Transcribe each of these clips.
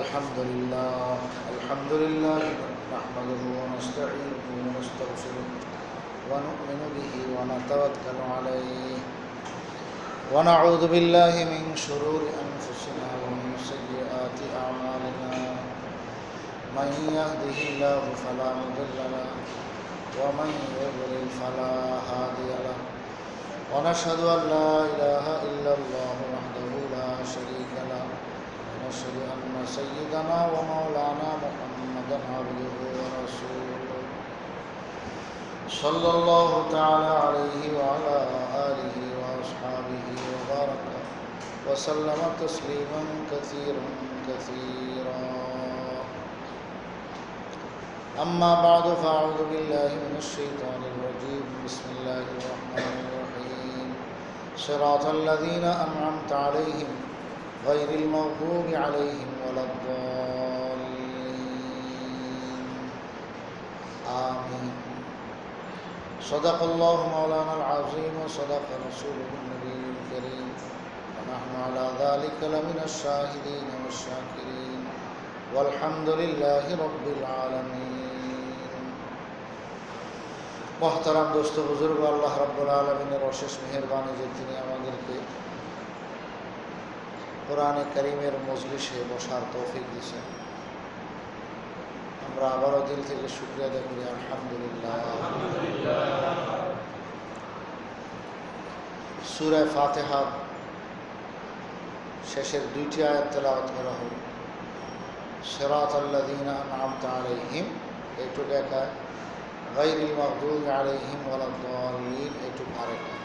الحمد لله نحمده ونستعينه ونستغفره ونؤمن به ونتوكل عليه ونعوذ بالله من شرور أنفسنا ومن سيئات أعمالنا من يهده الله فلا مضل له ومن يضلل فلا هادي له ونشهد أن لا إله إلا الله وحده لا شريك له ونشهد أن سيدنا ومولانا محمدا عبده ورسوله صلى الله تعالى عليه وعلى آله وأصحابه وبارك وسلم تسليما كثيرا كثيرا أما بعد فأعوذ بالله من الشيطان الرجيم بسم الله الرحمن الرحيم صراط الذين أنعمت عليهم غير المغضوب عليهم ولا الضالين آمين صدق الله مولانا العظيم وصدق رسوله النبي الكريم ونحن على ذلك لمن الشاهدين والشاكرين والحمد لله رب العالمين محترم دوست बुजुर्ग আল্লাহ রাব্বুল আলামিনের অশেষ মেহেরবানি যে তিনি আমাদেরকে কোরআনে কারীমের মজলিসে বসার তৌফিক দিয়েছেন। আমরা আবারও দিল থেকে শুকরিয়া আদায় করি আলহামদুলিল্লাহ। সূরা ফাতিহার শেষের দুইটি আয়াত তেলাওয়াত করা হল। সিরাতাল্লাযীনা আন'আমতা আলাইহিম এইটুকু এক আয়াত, গায়রিল মাগদুবি আলাইহিম ওয়ালাদ-দাল্লিন এইটুকু আরেক আয়াত।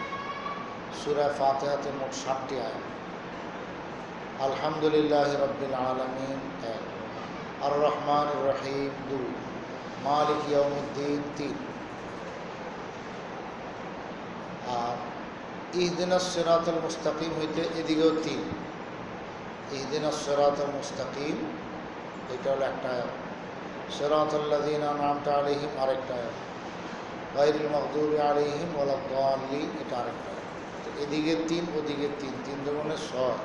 সূরা ফাতিহাতে মোট 7টি আয়াত। আলহামদুলিল্লাহি রাব্বিল আলামিন 1, আর রহমানির রহিম 2, মালিক ইয়াউমিদ্দিন 3, আর ইহদিনাস সিরাতাল মুস্তাকিম হইতে এদিকেও 3, ইহদিনাস সিরাতাল মুস্তাকিম এটা হলো একটা আয়াত, সিরাতাল্লাযীনা আন'আমতা আলাইহিম আরেকটা আয়াত, গায়রিল মাগদুবি আলাইহিম ওয়ালাদ-দাল্লিন এটা আরেকটা আয়াত। তো এদিকে 3 ওদিকে 3, 3 দুগুণে 6,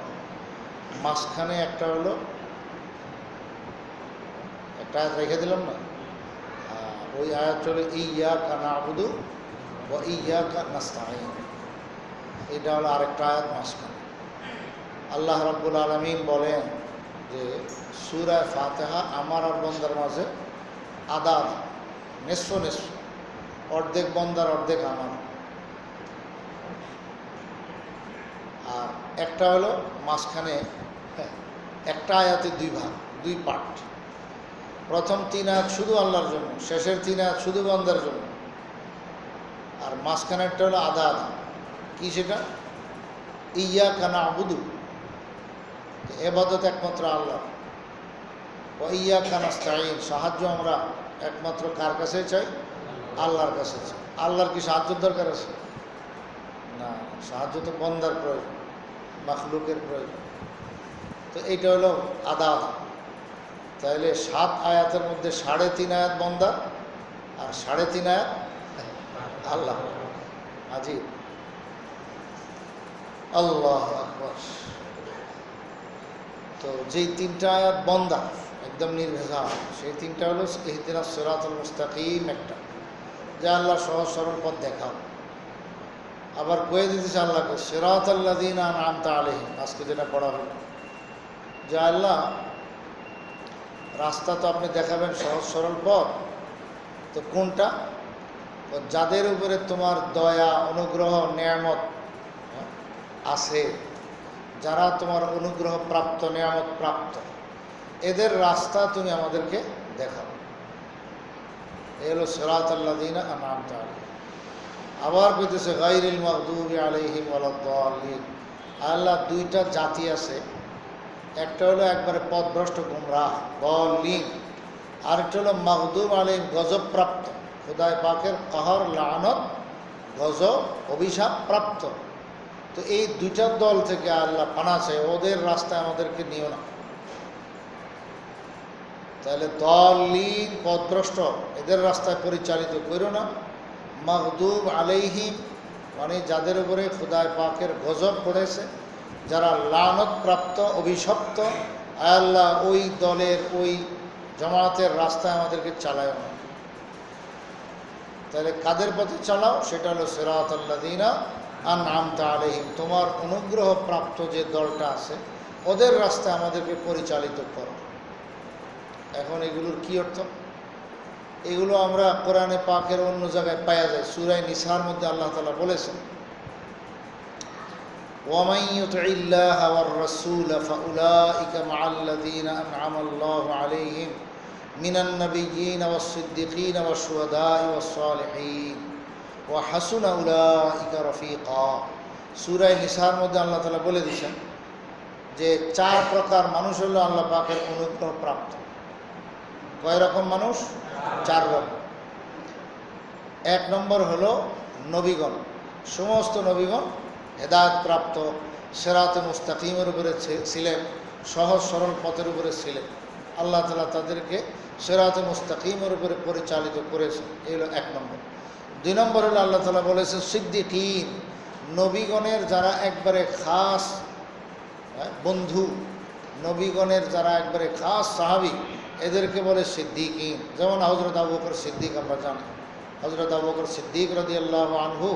মাঝখানে একটা হলো একটা আয়াত রেখে দিলাম না, ওই আয়াত হলো ইয়্যাকা না'বুদু ওয়া ইয়্যাকা নাস্তাঈন, এটা হলো আরেকটা আয়াত মাঝখানে। আল্লাহ রাব্বুল আলামিন বলেন যে সূরা ফাতিহা আমার আর বন্দার মাঝে আদা আদা, নিসফ নিসফ, অর্ধেক বন্দার অর্ধেক আমার। আর একটা হলো মাঝখানে একটা আয়াতে 2 ভাগ, 2 পার্ট। প্রথম 3 আয়াত শুধু আল্লাহর জন্য, শেষের 3 আয়াত শুধু বান্দার জন্য, আর মাঝখানে একটা হলো আদা আদা। কি সেটা? ইয়্যাকা না'বুদু, ইবাদত একমাত্র আল্লাহ, ওয়া ইয়্যাকা নাস্তাঈন, সাহায্য আমরা একমাত্র কার কাছে চাই? আল্লাহর কাছে চাই। আল্লাহর কি সাহায্যের দরকার আছে? না, সাহায্য তো বন্দার প্রয়োজন, মাখলুকের প্রয়োজন। তো এইটা হলো আদা আদা। তাহলে 7 আয়াতের মধ্যে 3.5 আয়াত বন্দা আর 3.5 আয়াত আল্লাহ। আজিব, আল্লাহু আকবার। তো যেই 3টা আয়াত বন্দা একদম নির্ভেজাল, সেই 3টা হলো ইহদিনাস সিরাতাল মুস্তাকিম, একটা যে আল্লাহ সহজ সরল পথ দেখাও। আবার কয়ে দিতেছে আল্লাহকে সিরাতাল্লাযীনা আন'আমতা আলাইহিম, আজকে যেটা পড়া হলো, যে আল্লাহ রাস্তা তো আপনি দেখাবেন সহজ সরল পথ, তো কোনটা? যাদের উপরে তোমার দয়া অনুগ্রহ নেয়ামত আছে, যারা তোমার অনুগ্রহ প্রাপ্ত নেয়ামত প্রাপ্ত, এদের রাস্তা তুমি আমাদেরকে দেখাও। এই হলো সিরাতাল্লাযীনা আন'আমতা আলাইহিম। আবার কইতেছে গায়রিল মাগদুবি আলাইহিম ওয়ালাদ-দাল্লিন। আল্লাহ 2টা জাতি আছে, একটা হলো একবারে পথভ্রষ্ট গুমরাহ দাল্লিন, আরেকটা হলো মাগদুব আলাইহিম গজবপ্রাপ্ত, খোদায় পাকের কাহর লানত গজব অভিশাপ প্রাপ্ত। তো এই 2টা দল থেকে আল্লাহ পানা চাই, ওদের রাস্তায় আমাদেরকে নিও না। তাহলে দাল্লিন পথভ্রষ্ট, এদের রাস্তায় পরিচালিত করো না। মাগদুব আলাইহিম মানে যাদের উপরে খোদায় পাকের গজব পড়েছে, যারা লানত প্রাপ্ত অভিশপ্ত, আয় আল্লাহ ওই দলের ওই জামাতের রাস্তায় আমাদেরকে চালায় না। তাহলে কাদের পথে চালাও? সেটা হলো সিরাতাল্লাযীনা আনআমতা আলাইহিম, তোমার অনুগ্রহ প্রাপ্ত যে দলটা আছে ওদের রাস্তায় আমাদেরকে পরিচালিত করো। এখন এগুলোর কি অর্থ? এগুলো আমরা কোরআনে পাকের অন্য জায়গায় পাওয়া যায়। সূরা নিসার মধ্যে আল্লাহ তাআলা বলেছেন, ومن يطع الله والرسول فأولئك مع الذين أنعم الله عليهم من النبيين والصديقين والشهداء والصالحين وحسن أولئك رفيقا। সূরা নিসার মধ্যে আল্লাহ তাআলা বলে দিয়েছেন যে চার প্রকার মানুষ হলো আল্লাহ পাকের অনুগ্রহ প্রাপ্ত। কয় রকম মানুষ? চার রকম। এক নম্বর হলো নবীগণ। সমস্ত নবীগণ হেদায়েত প্রাপ্ত, সিরাতে মুস্তাকিমের উপরে ছিলেন, সহজ সরল পথের উপরে ছিলেন। আল্লাহ তাআলা তাদেরকে সিরাতে মুস্তাকিমের উপরে পরিচালিত করেছেন। এই হলো এক নম্বর। দুই নম্বর হলো আল্লাহ তাআলা বলেছেন সিদ্দিকিন, নবীগণের যারা একবারে খাস বন্ধু, নবীগণের যারা একবারে খাস সাহাবী, এদেরকে বলে সিদ্দিকিন। যেমন হযরত আবু বকর সিদ্দিক আমরা জানি। হযরত আবু বকর সিদ্দিক রাদিয়াল্লাহু আনহু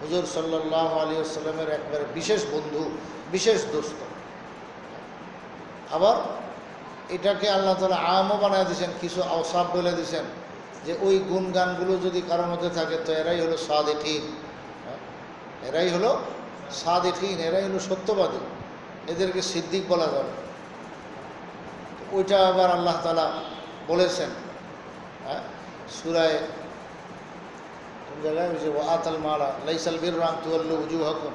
হুজুর সাল্লাল্লাহু আলাইহি ওয়াসাল্লামের একবারে বিশেষ বন্ধু, বিশেষ দোস্ত। আবার এটাকে আল্লাহ তাআলা আমও বানায় দিয়েছেন, কিছু আওসাফ বলে দিয়েছেন যে ওই গুণগানগুলো যদি কারোর মধ্যে থাকে তো এরাই হলো সাদিকিন, এরাই হলো সাদিকিন, এরাই হলো সত্যবাদী, এদেরকে সিদ্দিক বলা যাবে। ওইটা আবার আল্লাহ তাআলা বলেছেন সূরায়ে কোন জায়গায়, যে ওয়াতাল মালা লাইসাল বিররা আন তুওয়াল্লু উজুহাকুম,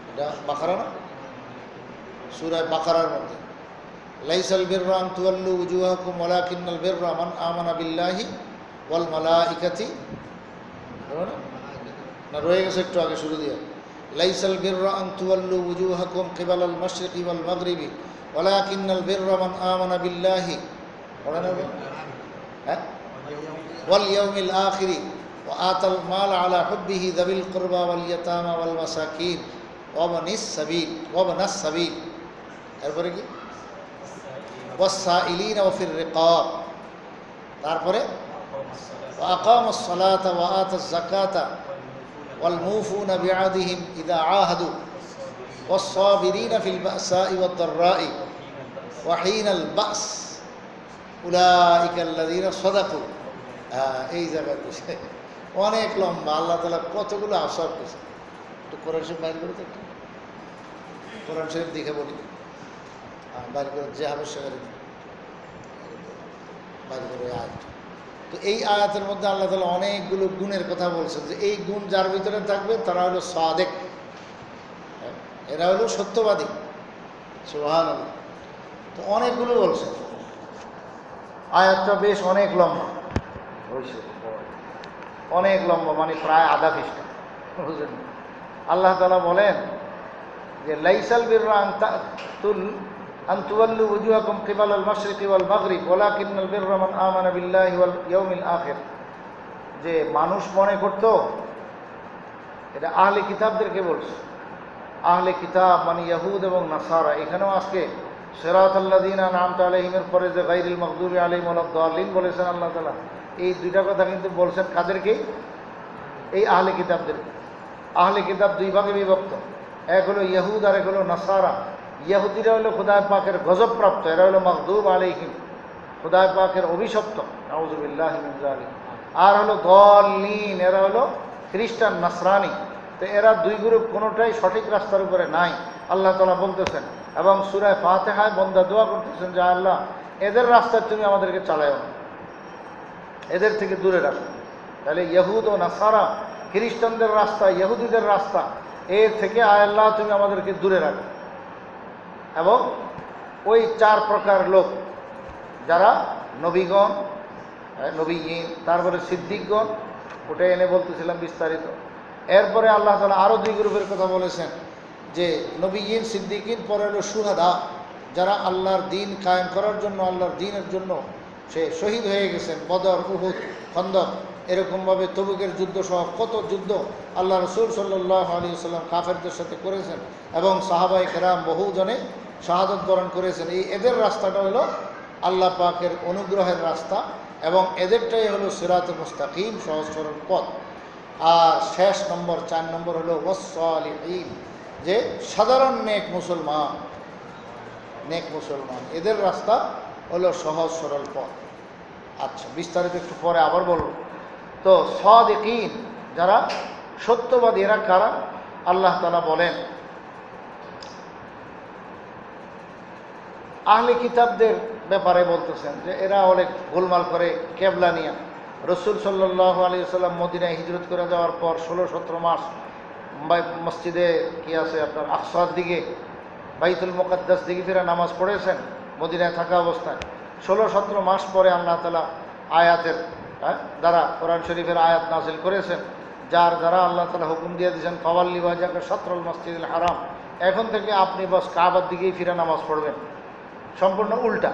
এটা বাকারা না? সূরায়ে বাকারার মধ্যে লাইসাল বিররা আন তুওয়াল্লু উজুহাকুম ওয়ালাকিন্নাল বিররা মান আমানা বিল্লাহি ওয়াল মালাইকাতি, না রয়ে গেছে একটু আগে শুরু দিয়ে, লাইসাল বিররা আন তুওয়াল্লু উজুহাকুম কিবালাল মাশরিকি ওয়াল মাগরিবি ওয়ালাকিন্নাল বিররা মান আমানা বিল্লাহি ওয়াল ইয়াউমিল আখিরি ওয়া আতাল মাল আলা হুব্বিহি যাবিল কুরবা ওয়াল ইয়াতামা ওয়াল মাসাকিন ওয়া বানাস সাবিল। এরপরে কি? ওয়াস-সাইলিন ওয়া ফির রিকাব। তারপরে ওয়া আকামাস সালাতা ওয়া আতাজ যাকাতা ওয়াল মুফুনা বিআহদিহিম ইযা আহাদু ওয়াস-সাবিরিনা ফিল বাসাই ওয়াদ দাররাই ওয়া হিনাল বাস উলাইকাল্লাযীনা সাদাকু। এই জায়গার বিষয় অনেক লম্বা। আল্লাহ তাআলা কতগুলো আওসাফ করেছে। একটু কোরআন শরীফ বাইর করে, একটু কোরআন শরীফ দেখে বলি, বাইর করে যে হবে সেখানে বাইর করে আয়াত। তো এই আয়াতের মধ্যে আল্লাহ তাআলা অনেকগুলো গুণের কথা বলছেন যে এই গুণ যার ভিতরে থাকবে তারা হলো সাদেক, এরা হলো সত্যবাদী। সুবহানাল্লাহ। তো অনেকগুলো বলছেন, আয়াতটা বেশ অনেক লম্বা, অনেক লম্বা, মানে প্রায় আধা পৃষ্ঠা, বুঝলেন? আল্লাহ তাআলা বলেন যে লাইসাল বিররা আন তুওয়াল্লু উজুহাকুম কিবালাল মাশরিকি ওয়াল মাগরিব ওয়ালাকিন্নাল বিররা মান আমানা বিল্লাহি ওয়াল ইয়াউমিল আখির। যে মানুষ মনে করত, এটা আহলে কিতাবদেরকে বলছে। আহলে কিতাব মানে ইয়াহুদ এবং নাসারা। এখানেও আজকে সিরাতাল্লাযীনা আনআমতা আলাইহিমের পরে যে গায়রিল মাগদুবি আলাইহিম ওয়ালাদ দাল্লিন বলেছেন আল্লাহ তাআলা, এই দুইটা কথা কিন্তু বলছেন কাদেরকে? এই আহলে কিতাবদেরকে। আহলে কিতাব দুই ভাগে বিভক্ত, এক হলো ইয়াহুদ আর এক হলো নাসারা। ইয়াহুদিরা হলো খোদায় পাকের গজবপ্রাপ্ত, এরা হলো মাগদুব আলাইহিম, খোদায় পাকের অভিশপ্ত, নাউযুবিল্লাহি মিন যালিক। আর হলো দাল্লিন, এরা হলো খ্রিস্টান নাসরানি। তো এরা দুই গ্রুপ কোনোটাই সঠিক রাস্তার উপরে নাই, আল্লাহ তাআলা বলতেছেন। এবং সূরা ফাতিহায় বান্দা দোয়া করতেছেন যে আল্লাহ এদের রাস্তায় তুমি আমাদেরকে চালাও না, এদের থেকে দূরে রাখো। তাহলে ইহুদ ও নাসারা, খ্রিস্টানদের রাস্তা, ইহুদিদের রাস্তা, এর থেকে আয় আল্লাহ তুমি আমাদেরকে দূরে রাখো। এবং ওই চার প্রকার লোক যারা নবীগণ, নবীয়িন, তারপরে সিদ্দিকগণ, ওটা এনে বলতেছিলাম বিস্তারিত। এরপরে আল্লাহ তাআলা আরও দুই গ্রুপের কথা বলেছেন যে নবীয়িন, সিদ্দিকিন, পরে হলো শুহাদা, যারা আল্লাহর দ্বীন কায়েম করার জন্য, আল্লাহর দ্বীনের জন্য সে শহীদ হয়ে গেছেন। বদর, উহুদ, খন্দক, এরকমভাবে তবুকের যুদ্ধ সহ কত যুদ্ধ আল্লাহ রাসূল সাল্লাল্লাহু আলাইহি ওয়াসাল্লাম কাফেরদের সাথে করেছেন এবং সাহাবায়ে কেরাম বহুজনে শাহাদত বরণ করেছেন, এদের রাস্তাটা হলো আল্লাহ পাকের অনুগ্রহের রাস্তা, এবং এদেরটাই হলো সিরাতুল মুস্তাকিম, সহজ সরল পথ। আর শেষ নম্বর 4 নম্বর হলো ওয়াসসালিহিন, যে সাধারণ নেক মুসলমান, এদের রাস্তা হলো সহজ সরল পথ। আচ্ছা, বিস্তারিত একটু পরে আবার বলব। তো সাদিকিন, যারা সত্যবাদী, এরা কারা? আল্লাহ তাআলা বলেন, আহলে কিতাবদের ব্যাপারে বলতেছেন যে এরা অনেক গোলমাল করে কেবলা নিয়ে। রসুল সাল্লাল্লাহু আলাইহি ওয়াসাল্লাম মদিনায় হিজরত করে যাওয়ার পর 16-17 মাস মসজিদে কি আছে আপনার আকসার দিকে, বাইতুল মুকাদ্দাস দিকে ফিরে নামাজ পড়েছেন মদিনায় থাকা অবস্থায়। 16-17 মাস পরে আল্লাহ তাআলা আয়াতের দ্বারা, কোরআন শরীফের আয়াত নাজিল করেছেন, যার দ্বারা আল্লাহ তাআলা হুকুম দিয়ে দিয়েছেন ফাওয়াল্লি ওয়াজহাকা শাতরুল মসজিদুল হারাম, এখন থেকে আপনি বাস কাবার দিকেই ফিরে নামাজ পড়বেন। সম্পূর্ণ উল্টা।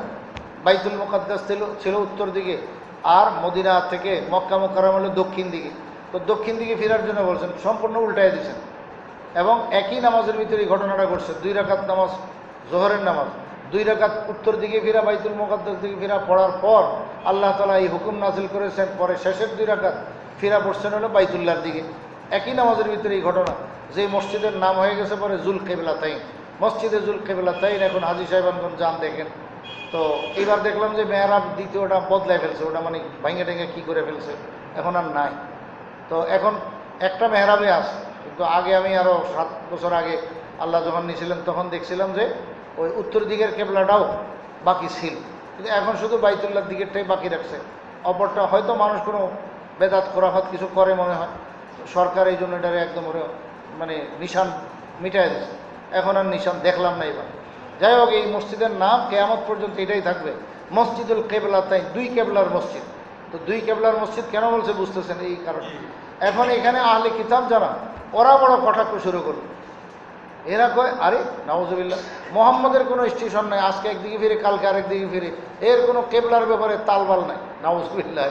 বাইতুল মুকাদ্দাস ছিল উত্তর দিকে, আর মদিনা থেকে মক্কা মুকাররম হলো দক্ষিণ দিকে। তো দক্ষিণ দিকে ফেরার জন্য বলছেন, সম্পূর্ণ উল্টায় দিয়েছেন। এবং একই নামাজের ভিতরে এই ঘটনাটা ঘটছে। 2 রাকাত নামাজ, জোহরের নামাজ, 2 রাকাত উত্তর দিকে ফিরা, বাইতুল মুকাদ্দাস দিকে ফিরা পড়ার পর আল্লাহ তাআলা এই হুকুম নাযিল করেছেন, পরে শেষের 2 রাকাত ফিরা পড়ছেন হলো বাইতুল্লাহর দিকে। একই নামাজের ভিতরে এই ঘটনা। যে মসজিদের নাম হয়ে গেছে পরে জুল কিবলাতাইন, মসজিদে জুল কিবলাতাইন। এখন হাজী সাহেবানগঞ্জ যান দেখেন, তো এইবার দেখলাম যে মেহরাব দ্বিতীয়টা বদলায় ফেলছে, ওটা মানে ভাঙে টেঙে কী করে ফেলছে, এখন আর নাই। তো এখন একটা মেহরাবে আছে, কিন্তু আগে আমি আরও 7 বছর আগে আল্লাহ যখন নিয়েছিলেন তখন দেখছিলাম যে ওই উত্তর দিকের কেবলাটাও বাকি ছিল, কিন্তু এখন শুধু বাইতুল্লাহর দিকেরটাই বাকি রাখছে। অপরটা হয়তো মানুষ কোনো বেদাত খোরাফাত কিছু করে মনে হয়, সরকার এই জন্য এটারে একদম ওরে মানে নিশান মিটাই দিচ্ছে। এখন আর নিশান দেখলাম না এবার। যাই হোক, এই মসজিদের নাম কিয়ামত পর্যন্ত এটাই থাকবে, মসজিদুল কিবলাতাইন, 2 কেবলার মসজিদ। তো 2 কেবলার মসজিদ কেন বলছে বুঝতেছেন এই কারণে। এখন এখানে আহলে কিতাব যারা, ওরা বড় কটাক্ষ শুরু করলো। এরা কয়, আরে নাউজুবিল্লাহ, মোহাম্মদের কোনো স্টেশন নাই, আজকে একদিকে ফিরে কালকে আরেক দিকে ফিরে, এর কোনো কেবলার ব্যাপারে তালবাল নাই, নাউজুবিল্লাহ।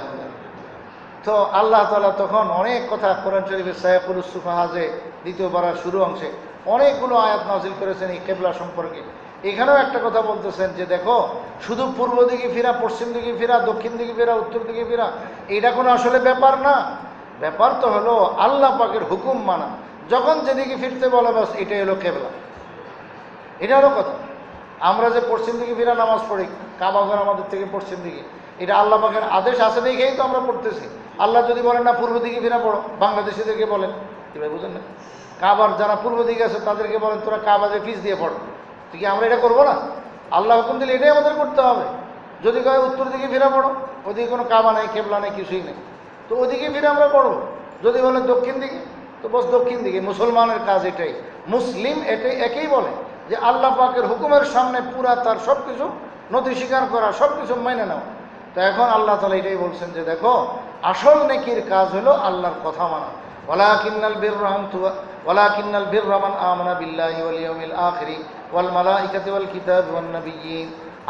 তো আল্লাহ তাআলা তখন অনেক কথা কোরআন শরীফের সায়াকুলুস সুফাহাজে 2য় পারার শুরু অংশে অনেকগুলো আয়াত নাযিল করেছেন এই কেবলা সম্পর্কে। এখানেও একটা কথা বলতেছেন যে দেখো, শুধু পূর্ব দিকে ফিরা, পশ্চিম দিকে ফিরা, দক্ষিণ দিকে ফিরা, উত্তর দিকে ফিরা, এটা কোনো আসলে ব্যাপার না। ব্যাপার তো হলো আল্লাহ পাকের হুকুম মানা। যখন যেদিকে ফিরতে বলে বাস এটাই হলো কেবলা, এটা হলো কথা। আমরা যে পশ্চিম দিকে ফিরা নামাজ পড়ি, কাবা ঘর আমাদের থেকে পশ্চিম দিকে, এটা আল্লাহ পাকের আদেশ আছে দেখেই তো আমরা পড়তেছি। আল্লাহ যদি বলেন না পূর্ব দিকে ফিরা পড়ো, বাংলাদেশিদেরকে বলেন, কীভাবে বুঝেন না, কাবার যারা পূর্ব দিকে আছে তাদেরকে বলেন তোরা কাবাজে ফিস দিয়ে পড়ো, ঠিক আমরা এটা করবো না? আল্লাহ হুকুম দিলে এটাই আমাদের করতে হবে। যদি কয় উত্তর দিকে ফিরা পড়ো, ওদিকে কোনো কাবা নেই, কেবলা নেই, কিছুই নেই, তো ওদিকে ফিরে আমরা পড়বো। যদি বলে দক্ষিণ দিকে, তো বস দক্ষিণ দিকে। মুসলমানের কাজ এটাই, মুসলিম এটাই একেই বলে যে আল্লাহ পাকের হুকুমের সামনে পুরা তার সব কিছু নথি স্বীকার করা, সব কিছু মেনে নেওয়া। তো এখন আল্লাহ তাআলা এটাই বলছেন যে দেখো, আসল নেকির কাজ হলো আল্লাহর কথা মানা। ওয়ালাকিন্নাল বিররা মান আমানা বিল্লাহি ওয়াল ইয়াউমিল আখিরি ওয়াল মালাইকাতি ওয়াল কিতাবি ওয়ান নাবিয়্যিন।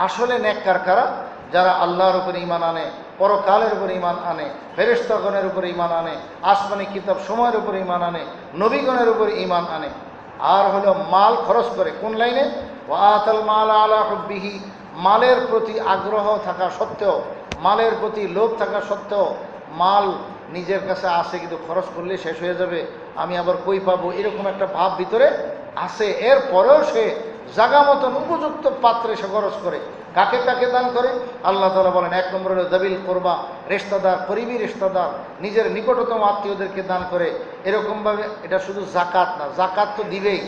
আসলে নেককার কারা? যারা আল্লাহর উপর ঈমান আনে, পরকালের উপর ঈমান আনে, ফেরেশতাগণের উপর ঈমান আনে, আসমানি কিতাব সময়ের উপর ঈমান আনে, নবীগণের উপর ঈমান আনে। আর হলো মাল খরচ করে, কোন লাইনে? ওয়া আতাল মাল আলা হুব্বিহি, মালের প্রতি আগ্রহ থাকা সত্ত্বেও, মালের প্রতি লোভ থাকা সত্ত্বেও, মাল নিজের কাছে আসে কিন্তু খরচ করলে শেষ হয়ে যাবে, আমি আবার কই পাবো, এরকম একটা ভাব ভিতরে আসে। এরপরেও সে জাগা মতন উপযুক্ত পাত্রে সে খরচ করে। কাকে কাকে দান করে? আল্লাহ তাআলা বলেন 1 নম্বর হলো দাবিল কোরবা, রেশতাদার, করিবি রেশতাদার, নিজের নিকটতম আত্মীয়দেরকে দান করে। এরকমভাবে এটা শুধু জাকাত না, জাকাত তো দিবেই,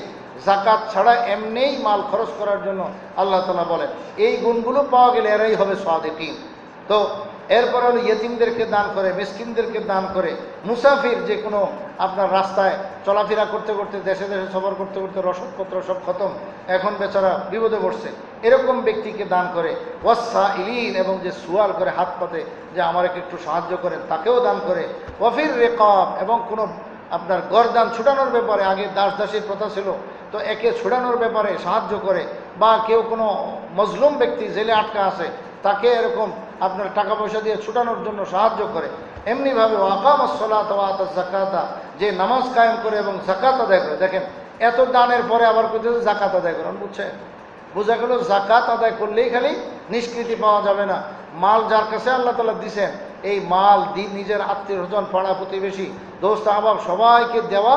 জাকাত ছাড়া এমনিই মাল খরচ করার জন্য আল্লাহ তাআলা বলেন। এই গুণগুলো পাওয়া গেলে এরাই হবে সাদিকিন। তো এরপর হলো ইয়েতিমদেরকে দান করে, মিসকিনদেরকে দান করে, মুসাফির যে কোনো আপনার রাস্তায় চলাফেরা করতে করতে, দেশে দেশে সফর করতে করতে রসদপত্র সব খতম, এখন বেচারা বিপদে পড়ছে, এরকম ব্যক্তিকে দান করে। ওয়াসসাইলিন, এবং যে সুয়াল করে হাত পাতে যে আমাকে একটু সাহায্য করেন, তাকেও দান করে। ওয়াফির রিকাব, এবং কোনো আপনার গরদান ছুটানোর ব্যাপারে, আগে দাস দাসীর প্রথা ছিল, তো একে ছুটানোর ব্যাপারে সাহায্য করে। বা কেউ কোনো মজলুম ব্যক্তি জেলে আটকা আছে, তাকে এরকম আপনার টাকা পয়সা দিয়ে ছুটানোর জন্য সাহায্য করে। এমনিভাবে ওয়াকামাস সালাত ওয়া আতাজ যাকাতা, যে নামাজ কায়েম করে এবং যাকাত আদায় করে। দেখেন, এত দানের পরে আবার কোথাও যাকাত আদায় করেন, বুঝছেন? বোঝা গেল জাকাত আদায় করলেই খালি নিষ্কৃতি পাওয়া যাবে না, মাল যার কাছে আল্লাহ তাআলা দিছেন এই মাল নিজের আত্মীয় স্বজন পাড়া প্রতিবেশী দোস্ত আহবাব সবাইকে দেওয়া,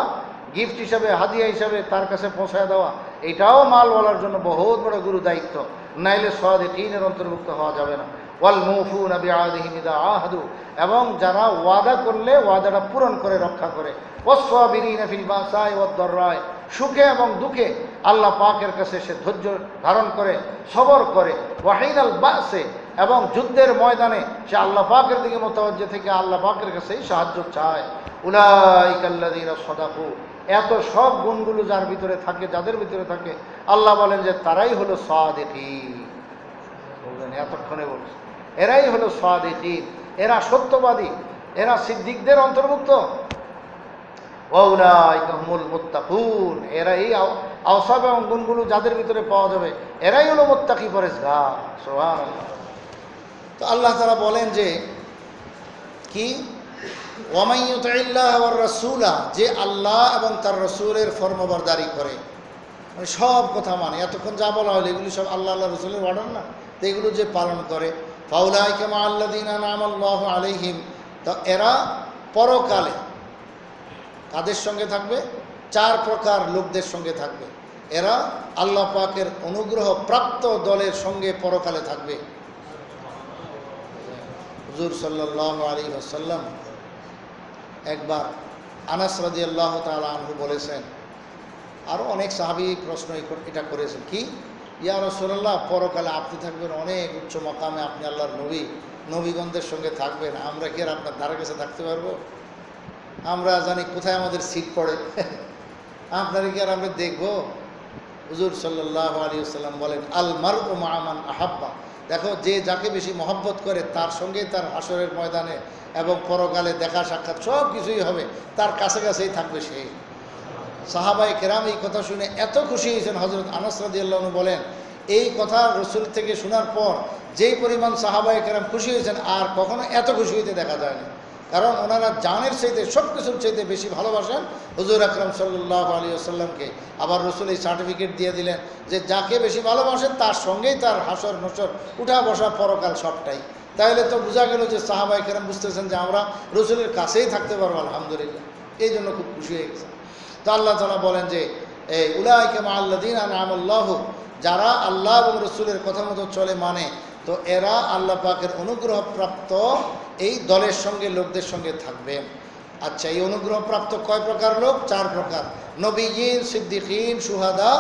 গিফট হিসাবে হাদিয়া হিসাবে তার কাছে পৌঁছায় দেওয়া, এটাও মাল বলার জন্য বহুত বড় গুরু দায়িত্ব, নাইলে সাদিকিনের অন্তর্ভুক্ত হওয়া যাবে না। ওয়াল মুফুনা বিআহদিহিম ইযা আহাদু, এবং যারা ওয়াদা করলে ওয়াদাটা পূরণ করে রক্ষা করে। ওয়াসসাবিরিনা ফিল বাসাই ওয়াদ দাররাই, সুখে এবং দুঃখে আল্লাহ পাকের কাছে সে ধৈর্য ধারণ করে সবর করে। ওয়াহিনাল বাসে, এবং যুদ্ধের ময়দানে সে আল্লাহ পাকের দিকে মুতাওয়াজ্জিহ থেকে আল্লাহ পাকের কাছেই সাহায্য চায়। উলাইকাল্লাযীনা সাদাকু, এত সব গুণগুলো যার ভিতরে থাকে, যাদের ভিতরে থাকে, আল্লাহ বলেন যে তারাই হলো সাদিকিন। বললেন এতক্ষণে বলছে এরাই হলো সাদিকিন, এরা সত্যবাদী, এরা সিদ্দিকদের অন্তর্ভুক্ত। ওয়াউলাইকা হুমুল মুত্তাকুন, এরা এই আওসাফ এবং গুণগুলো যাদের ভিতরে পাওয়া যাবে এরাই হলো মুত্তাকি পরেজগার। সুবহানাল্লাহ। তো আল্লাহ তাআলা বলেন যে কি, ওয়ামান ইউতিল্লাহ ওয়ার রাসূলা, যে আল্লাহ এবং তার রাসূলের ফরমাবরদারি করে, মানে সব কথা মানে, এতক্ষণ যা বলা হলো এগুলি সব আল্লাহ আল্লাহ রাসূলের অর্ডার না, তো এগুলো যে পালন করে, ফাউলাইকা মাআল্লাযীনা আনআমাল্লাহু আলাইহিম, তো এরা পরকালে কাদের সঙ্গে থাকবে? 4 প্রকার লোকদের সঙ্গে থাকবে। এরা আল্লাহ পাকের অনুগ্রহ প্রাপ্ত দলের সঙ্গে পরকালে থাকবে। হুজুর সাল্লাল্লাহু আলাইহি ওয়াসাল্লাম একবার আনাস রাদিয়াল্লাহু তাআলা আনহু বলেছেন, আরও অনেক সাহাবী প্রশ্ন এটা করেছেন, কি ইয়া রাসূলুল্লাহ, পরকালে আপনি থাকবেন অনেক উচ্চ মাকামে, আপনি আল্লাহর নবী, নবীগণদের সঙ্গে থাকবেন, আমরা কি আর আপনার ধারে কাছে থাকতে পারবো? আমরা জানি কোথায় আমাদের সিট পড়ে, আপনারা কি আর আমরা দেখবো? হুজুর সাল্লাল্লাহু আলাইহি ওয়াসাল্লাম বলেন, আল মারউ মা মান আহাব্বা, দেখো যে যাকে বেশি মহব্বত করে তার সঙ্গেই তার হাসরের ময়দানে এবং পরকালে দেখা সাক্ষাৎ সব কিছুই হবে, তার কাছে কাছেই থাকবে সে। সাহাবায়ে কেরাম এই কথা শুনে এত খুশি হয়েছেন, হযরত আনাস রাদিয়াল্লাহু আনহু বলেন এই কথা রাসূল থেকে শোনার পর যেই পরিমাণ সাহাবায়ে কেরাম খুশি হয়েছেন আর কখনো এত খুশি হইতে দেখা যায়নি, কারণ ওনারা জানের চাইতে সব কিছুর চাইতে বেশি ভালোবাসেন হুজুর আকরাম সাল্লাল্লাহু আলাইহি ওয়াসাল্লামকে। আবার রাসূল এই সার্টিফিকেট দিয়ে দিলেন যে যাকে বেশি ভালোবাসেন তার সঙ্গেই তার হাসর নসর উঠা বসা পরকাল সবটাই। তাহলে তো বোঝা গেল যে সাহাবায়ে কেরাম বুঝতেছেন যে আমরা রাসূলের কাছেই থাকতে পারবো, আলহামদুলিল্লাহ, এই জন্য খুব খুশি হয়ে গেছে। তো আল্লাহ তাআলা বলেন যে এই উলাইকা মাআল্লাযীনা আনআমাল্লাহু, যারা আল্লাহ এবং রাসূলের কথা মতো চলে মানে, তো এরা আল্লাহ পাকের অনুগ্রহপ্রাপ্ত এই দলের সঙ্গে লোকদের সঙ্গে থাকবে। আচ্ছা, এই অনুগ্রহপ্রাপ্ত কয় প্রকার লোক? 4 প্রকার, নবীয়িন, সিদ্দিকিন, শুহাদা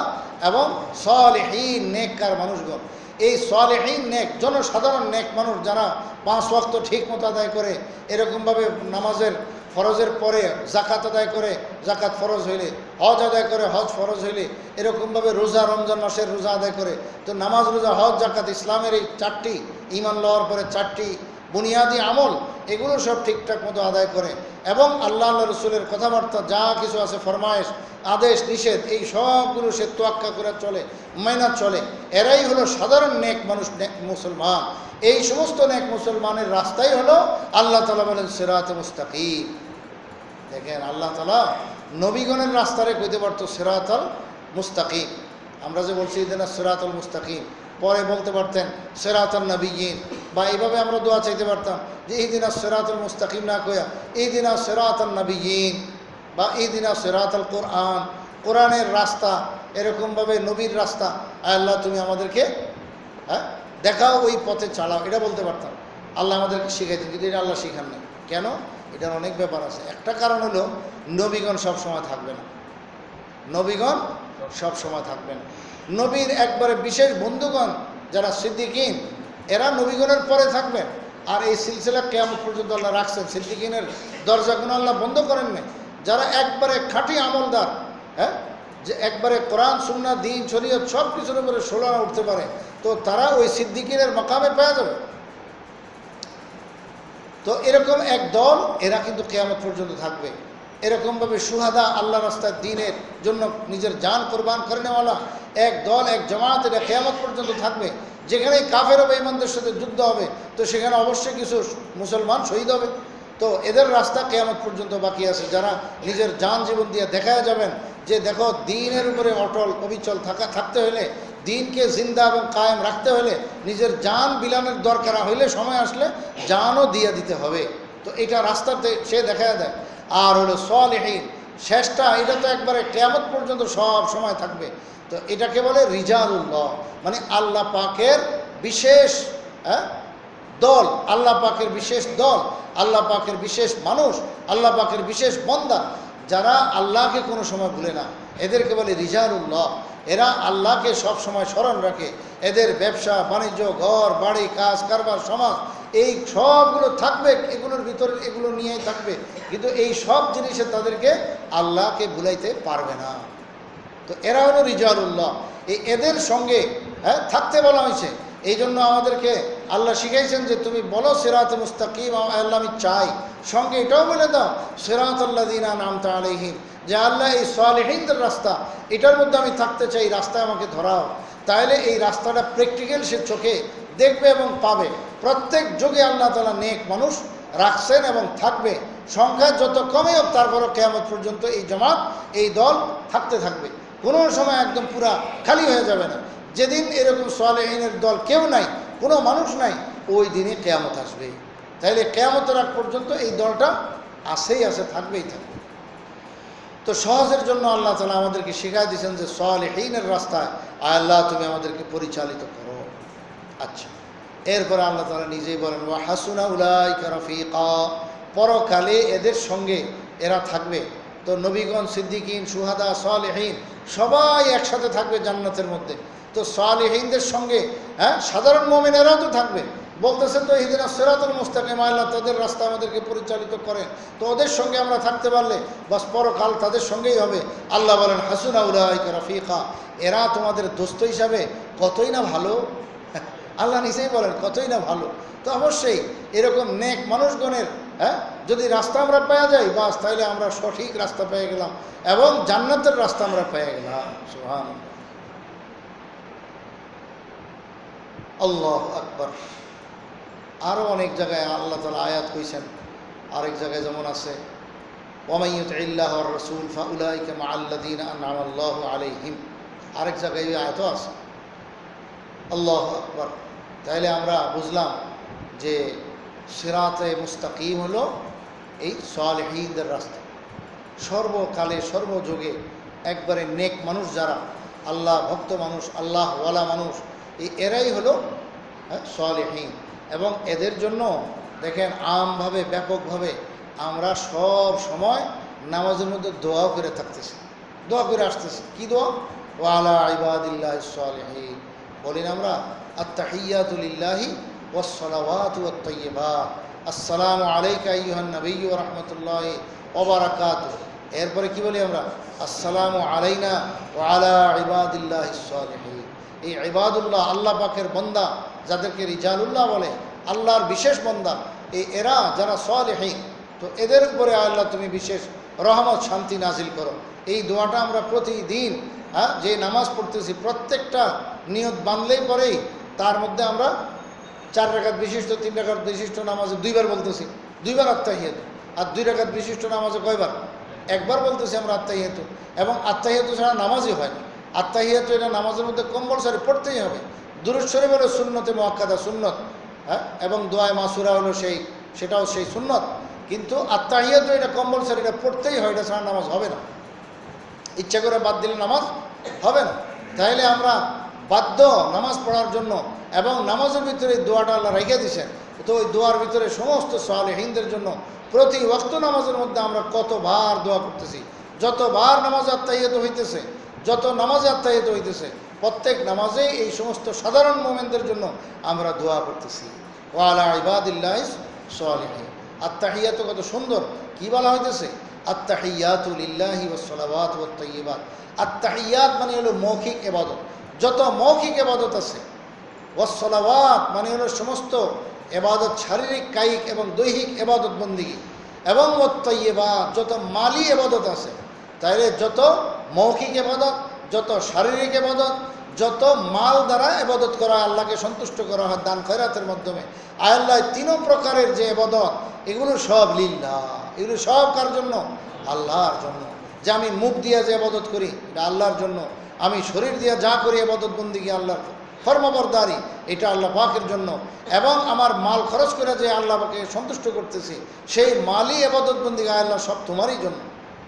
এবং সালেহীন, নেককার মানুষগণ। এই সালেহীন নেক, জনসাধারণ নেক মানুষ যারা 5 ওয়াক্ত ঠিক মতো আদায় করে, এরকমভাবে নামাজের ফরজের পরে জাকাত আদায় করে, জাকাত ফরজ হইলে, হজ আদায় করে, হজ ফরজ হইলে, এরকমভাবে রোজা, রমজান মাসের রোজা আদায় করে। তো নামাজ, রোজা, হজ, জাকাত, ইসলামের এই 4টি, ঈমান লওয়ার পরে 4টি বুনিয়াদি আমল, এগুলো সব ঠিকঠাক মতো আদায় করে এবং আল্লাহ রসুলের কথাবার্তা যা কিছু আছে, ফরমায়েশ, আদেশ, নিষেধ, এই সবগুলো সে তোয়াক্কা করে চলে, মাইনা চলে, এরাই হলো সাধারণ নেক মানুষ, নেক মুসলমান। এই সমস্ত নেক মুসলমানের রাস্তাই হলো আল্লাহ তাআলা বলেন সিরাতে মুস্তাকিম। দেখেন, আল্লাহ তাআলা নবীগণের রাস্তারে কইতে পারতো সিরাতাল মুস্তাকিম। আমরা যে বলছি ইহদিনাস সিরাতাল মুস্তাকিম, পরে বলতে পারতেন সিরাতান নবিয়্যিন, বা এইভাবে আমরা দোয়া চাইতে পারতাম যে ইহদিনাস সিরাতাল মুস্তাকিম না কইয়া ইহদিনাস সিরাতান নবিয়্যিন, বা ইহদিনাস সিরাতাল কোরআন, কোরআনের রাস্তা, এরকমভাবে নবীর রাস্তা, আল্লাহ তুমি আমাদেরকে দেখাও, ওই পথে চালাও, এটা বলতে পারতাম। আল্লাহ আমাদেরকে শিখাইতেন, কিন্তু এটা আল্লাহ শিখান না। কেন? এটার অনেক ব্যাপার আছে। একটা কারণ হলো নবীগণ সব সময় থাকবে না, নবীগণ সব সময় থাকবে না। নবীর একবারে বিশেষ বন্ধুগণ যারা সিদ্দিকিন, এরা নবীগণের পরে থাকবেন। আর এই সিলসিলা কিয়ামত পর্যন্ত আল্লাহ রাখছেন, সিদ্দিকিনের দরজাগুলো আল্লাহ বন্ধ করেন না। যারা একবারে খাঁটি আমলদার, যে একবারে কোরআন, সুন্নাহ, দ্বীন, শরীয়ত সব কিছুর উপরে সোলানা উঠতে পারে, তো তারা ওই সিদ্দিকিনের মাকামে পাওয়া যাবে। তো এরকম এক দল, এরা কিন্তু কিয়ামত পর্যন্ত থাকবে। এরকমভাবে শুহাদা, আল্লাহ রাস্তায় দ্বীনের জন্য নিজের জান কোরবান করে নেওয়ালা এক দল, এক জামাত, এটা কিয়ামত পর্যন্ত থাকবে। যেখানে কাফের ও বেঈমানদের সাথে যুদ্ধ হবে, তো সেখানে অবশ্যই কিছু মুসলমান শহীদ হবে। তো এদের রাস্তা কিয়ামত পর্যন্ত বাকি আছে, যারা নিজের জান জীবন দিয়ে দেখায় যাবেন যে দেখো দ্বীনের উপরে অটল অবিচল থাকতে হলে দিনকে জিন্দা এবং কায়েম রাখতে হলে নিজের জান বিলানের দরকার হইলে সময় আসলে জানও দিয়ে দিতে হবে। তো এটা রাস্তাতে সে দেখা দেয়। আর হলো সালেহীন, শেষটা এটা তো একবারে কিয়ামত পর্যন্ত সব সময় থাকবে। তো এটাকে বলে রিজালুল্লাহ, মানে আল্লাহ পাকের বিশেষ দল, আল্লাহ পাকের বিশেষ দল, আল্লাহ পাকের বিশেষ মানুষ, আল্লাহ পাকের বিশেষ বান্দা, যারা আল্লাহকে কোনো সময় ভুলে না, এদেরকে বলে রিজালুল্লাহ। এরা আল্লাহকে সব সময় স্মরণ রাখে। এদের ব্যবসা বাণিজ্য, ঘর বাড়ি, কাজ কারবার, সমাজ, এই সবগুলো থাকবে, এগুলোর ভিতরে এগুলো নিয়েই থাকবে, কিন্তু এই সব জিনিসে তাদেরকে আল্লাহকে ভুলাইতে পারবে না। তো এরা হলো রিজালুল্লাহ। এদের সঙ্গে থাকতে বলা হয়েছে। এই জন্য আমাদেরকে আল্লাহ শিখাইছেন যে তুমি বলো সিরাতে মুস্তাকিম, আল্লাহ আমি চাই। সঙ্গে এটাও বলে দাও সিরাতাল্লাযীনা আন'আমতা আলাইহিম, যে আল্লাহ এই সালেহীনদের রাস্তা, এটার মধ্যে আমি থাকতে চাই, রাস্তায় আমাকে ধরাও। তাহলে এই রাস্তাটা প্র্যাকটিক্যাল সে চোখে দেখবে এবং পাবে। প্রত্যেক যুগে আল্লাহ তাআলা নেক মানুষ রাখছেন এবং থাকবে। সংখ্যা যত কমে হোক তারপরও কিয়ামত পর্যন্ত এই জামাত, এই দল থাকতে থাকবে। কোনো সময় একদম পুরা খালি হয়ে যাবে না। যেদিন এরকম সালেহীনের দল কেউ নাই, কোনো মানুষ নাই, ওই দিনে কিয়ামত আসবে। তাইলে কিয়ামতের আগ পর্যন্ত এই দলটা আসেই আসে, থাকবেই থাকবে। তো সহজের জন্য আল্লাহ তাআলা আমাদেরকে শিখাই দিয়েছেন যে সালেহীনের রাস্তায় আল্লাহ তুমি আমাদেরকে পরিচালিত করো। আচ্ছা, এরপরে আল্লাহ তাআলা নিজেই বলেন ওয়া হাসুনা উলাইকা রাফিকা, পরকালে এদের সঙ্গে এরা থাকবে। তো নবীগণ, সিদ্দিকিন, শুহাদা, সালেহীন সবাই একসাথে থাকবে জান্নাতের মধ্যে। তো সালেহীনদের সঙ্গে সাধারণ মুমিনেরাও তো থাকবে। বলতেছেন তো ইহদিনাস সিরাতাল মুস্তাকিম, আল্লাহ তাদের রাস্তা আমাদেরকে পরিচালিত করেন। তো ওদের সঙ্গে আমরা থাকতে পারলে বাস পরকাল তাদের সঙ্গেই হবে। আল্লাহ বলেন হাসুনা উলাইকা রাফিকা, এরা তোমাদের দোস্ত হিসাবে কতই না ভালো। আল্লাহ নিজেই বলেন কতই না ভালো। তো অবশ্যই এরকম নেক মানুষগণের যদি রাস্তা আমরা পেয়ে যাই, বাস তাইলে আমরা সঠিক রাস্তা পেয়ে গেলাম এবং জান্নাতের রাস্তা আমরা পেয়ে গেলাম। সুবহানাল্লাহ, আল্লাহু আকবার। আরও অনেক জায়গায় আল্লাহ তাআলা আয়াত কইছেন। আরেক জায়গায় যেমন আছে ওয়ামান ইউতিইল্লাহ ওয়ার রাসূল ফাউলাইকা মাআল্লাযীনা আন'আমা আল্লাহু আলাইহিম, আরেক জায়গায় এই আয়াতও আছে। আল্লাহু আকবার। তাইলে আমরা বুঝলাম যে সিরাতে মুস্তাকিম হলো এই সালেহীনদের রাস্তা। সর্বকালে সর্বযুগে একবারে নেক মানুষ যারা, আল্লাহ ভক্ত মানুষ, আল্লাহ ওয়ালা মানুষ, এরাই হলো সালেহীন। এবং এদের জন্য দেখেন আমভাবে ব্যাপকভাবে আমরা সব সময় নামাজের মধ্যে দোয়া করে থাকতেছি, দোয়া করে আসতেছি। কি দোয়া? ওয়া আলা ইবাদিল্লাহিস সালিহিন, বলেন আমরা আত্তাহিয়াতু লিল্লাহি ওয়াস সালাওয়াতু ওয়াত তাইয়্যিবাত, আসসালামু আলাইকা আইয়ুহান নাবিয়্যু ওয়া রাহমাতুল্লাহি ওয়া বারাকাতুহু। এরপরে কি বলি আমরা? আসসালামু আলাইনা ওয়া আলা ইবাদিল্লাহিস সালিহিন। এই ইবাদুল্লাহ, আল্লাহ পাকের বান্দা, যাদেরকে রিজালুল্লাহ বলে, আল্লাহর বিশেষ বান্দা, এরা যারা সালেহীন, তো এদের উপরে আল্লাহ তুমি বিশেষ রহমত শান্তি নাজিল করো। এই দোয়াটা আমরা প্রতিদিন যে নামাজ পড়তেছি প্রত্যেকটা নিয়ত বাঁধলেই পরেই তার মধ্যে আমরা 4 রাকাত বিশিষ্ট 3 রাকাত বিশিষ্ট নামাজে 2বার বলতেছি, 2বার আত্তাহিয়াত। আর 2 রাকাত বিশিষ্ট নামাজে কয়বার? 1বার বলতেছি আমরা আত্তাহিয়াত। এবং আত্তাহিয়াত ছাড়া নামাজই হয় না। আত্তাহিয়াত এটা নামাজের মধ্যে কম্পালসারি পড়তেই হবে। দুরূদ শরীফ হলো সুন্নতে মুআক্কাদা, সুন্নত, এবং দোয়ায়ে মাসুরা হলো সেটাও সেই সুন্নত। কিন্তু আত্তাহিয়াত এটা কম্পালসারি, এটা পড়তেই হয়, এটা ছাড়া নামাজ হবে না। ইচ্ছা করে বাদ দিলে নামাজ হবে না। তাইলে আমরা বাধ্য নামাজ পড়ার জন্য, এবং নামাজের ভিতরে দোয়াটা আল্লাহ রেখে দিয়েছেন। তো ওই দোয়ার ভিতরে সমস্ত সালেহীনদের জন্য প্রতি ওয়াক্ত নামাজের মধ্যে আমরা কতবার দোয়া করতেছি, যতবার নামাজ আত্তাহিয়াত হইতেছে, যত নামাজে আত্তাহিয়াত হইতেছে, প্রত্যেক নামাজেই এই সমস্ত সাধারণ মোমেনদের জন্য আমরা দোয়া করতেছি। ওয়া আলা ইবাদিল্লাহিস সালিহিন। আত্তাহিয়াত কত সুন্দর, কি বলা হইতেছে? আত্তাহিয়াতু লিল্লাহি ওয়াস সালাওয়াতু ওয়াত তাইয়্যিবাত। আত্তাহিয়াত মানে হলো মৌখিক ইবাদত, যত মৌখিক ইবাদত আছে। ওয়াস সালাওয়াত মানে হলো সমস্ত ইবাদত, শারীরিক, কায়িক এবং দৈহিক ইবাদত বন্দেগী। এবং ওয়াত তাইয়্যিবাত যত মালি ইবাদত আছে। তাইলে যত মৌখিক ইবাদত, যত শারীরিক ইবাদত, যত মাল দ্বারা ইবাদত করা, আল্লাহকে সন্তুষ্ট করা হয় দান খয়রাতের মাধ্যমে, আল্লাহ 3 প্রকারের যে ইবাদত, এগুলো সব লিল্লাহ। এগুলো সব কার জন্য? আল্লাহর জন্য। যে আমি মুখ দিয়ে যে ইবাদত করি, এটা আল্লাহর জন্য। আমি শরীর দিয়ে যা করি ইবাদত বন্দেগী আল্লাহর ফরমাবরদারি, এটা আল্লাহ পাকের জন্য, এবং আমার মাল খরচ করে যে আল্লাহ পাকে সন্তুষ্ট করতেছি সেই মালই ইবাদত বন্দেগী আল্লাহ সব তোমারই জন্য।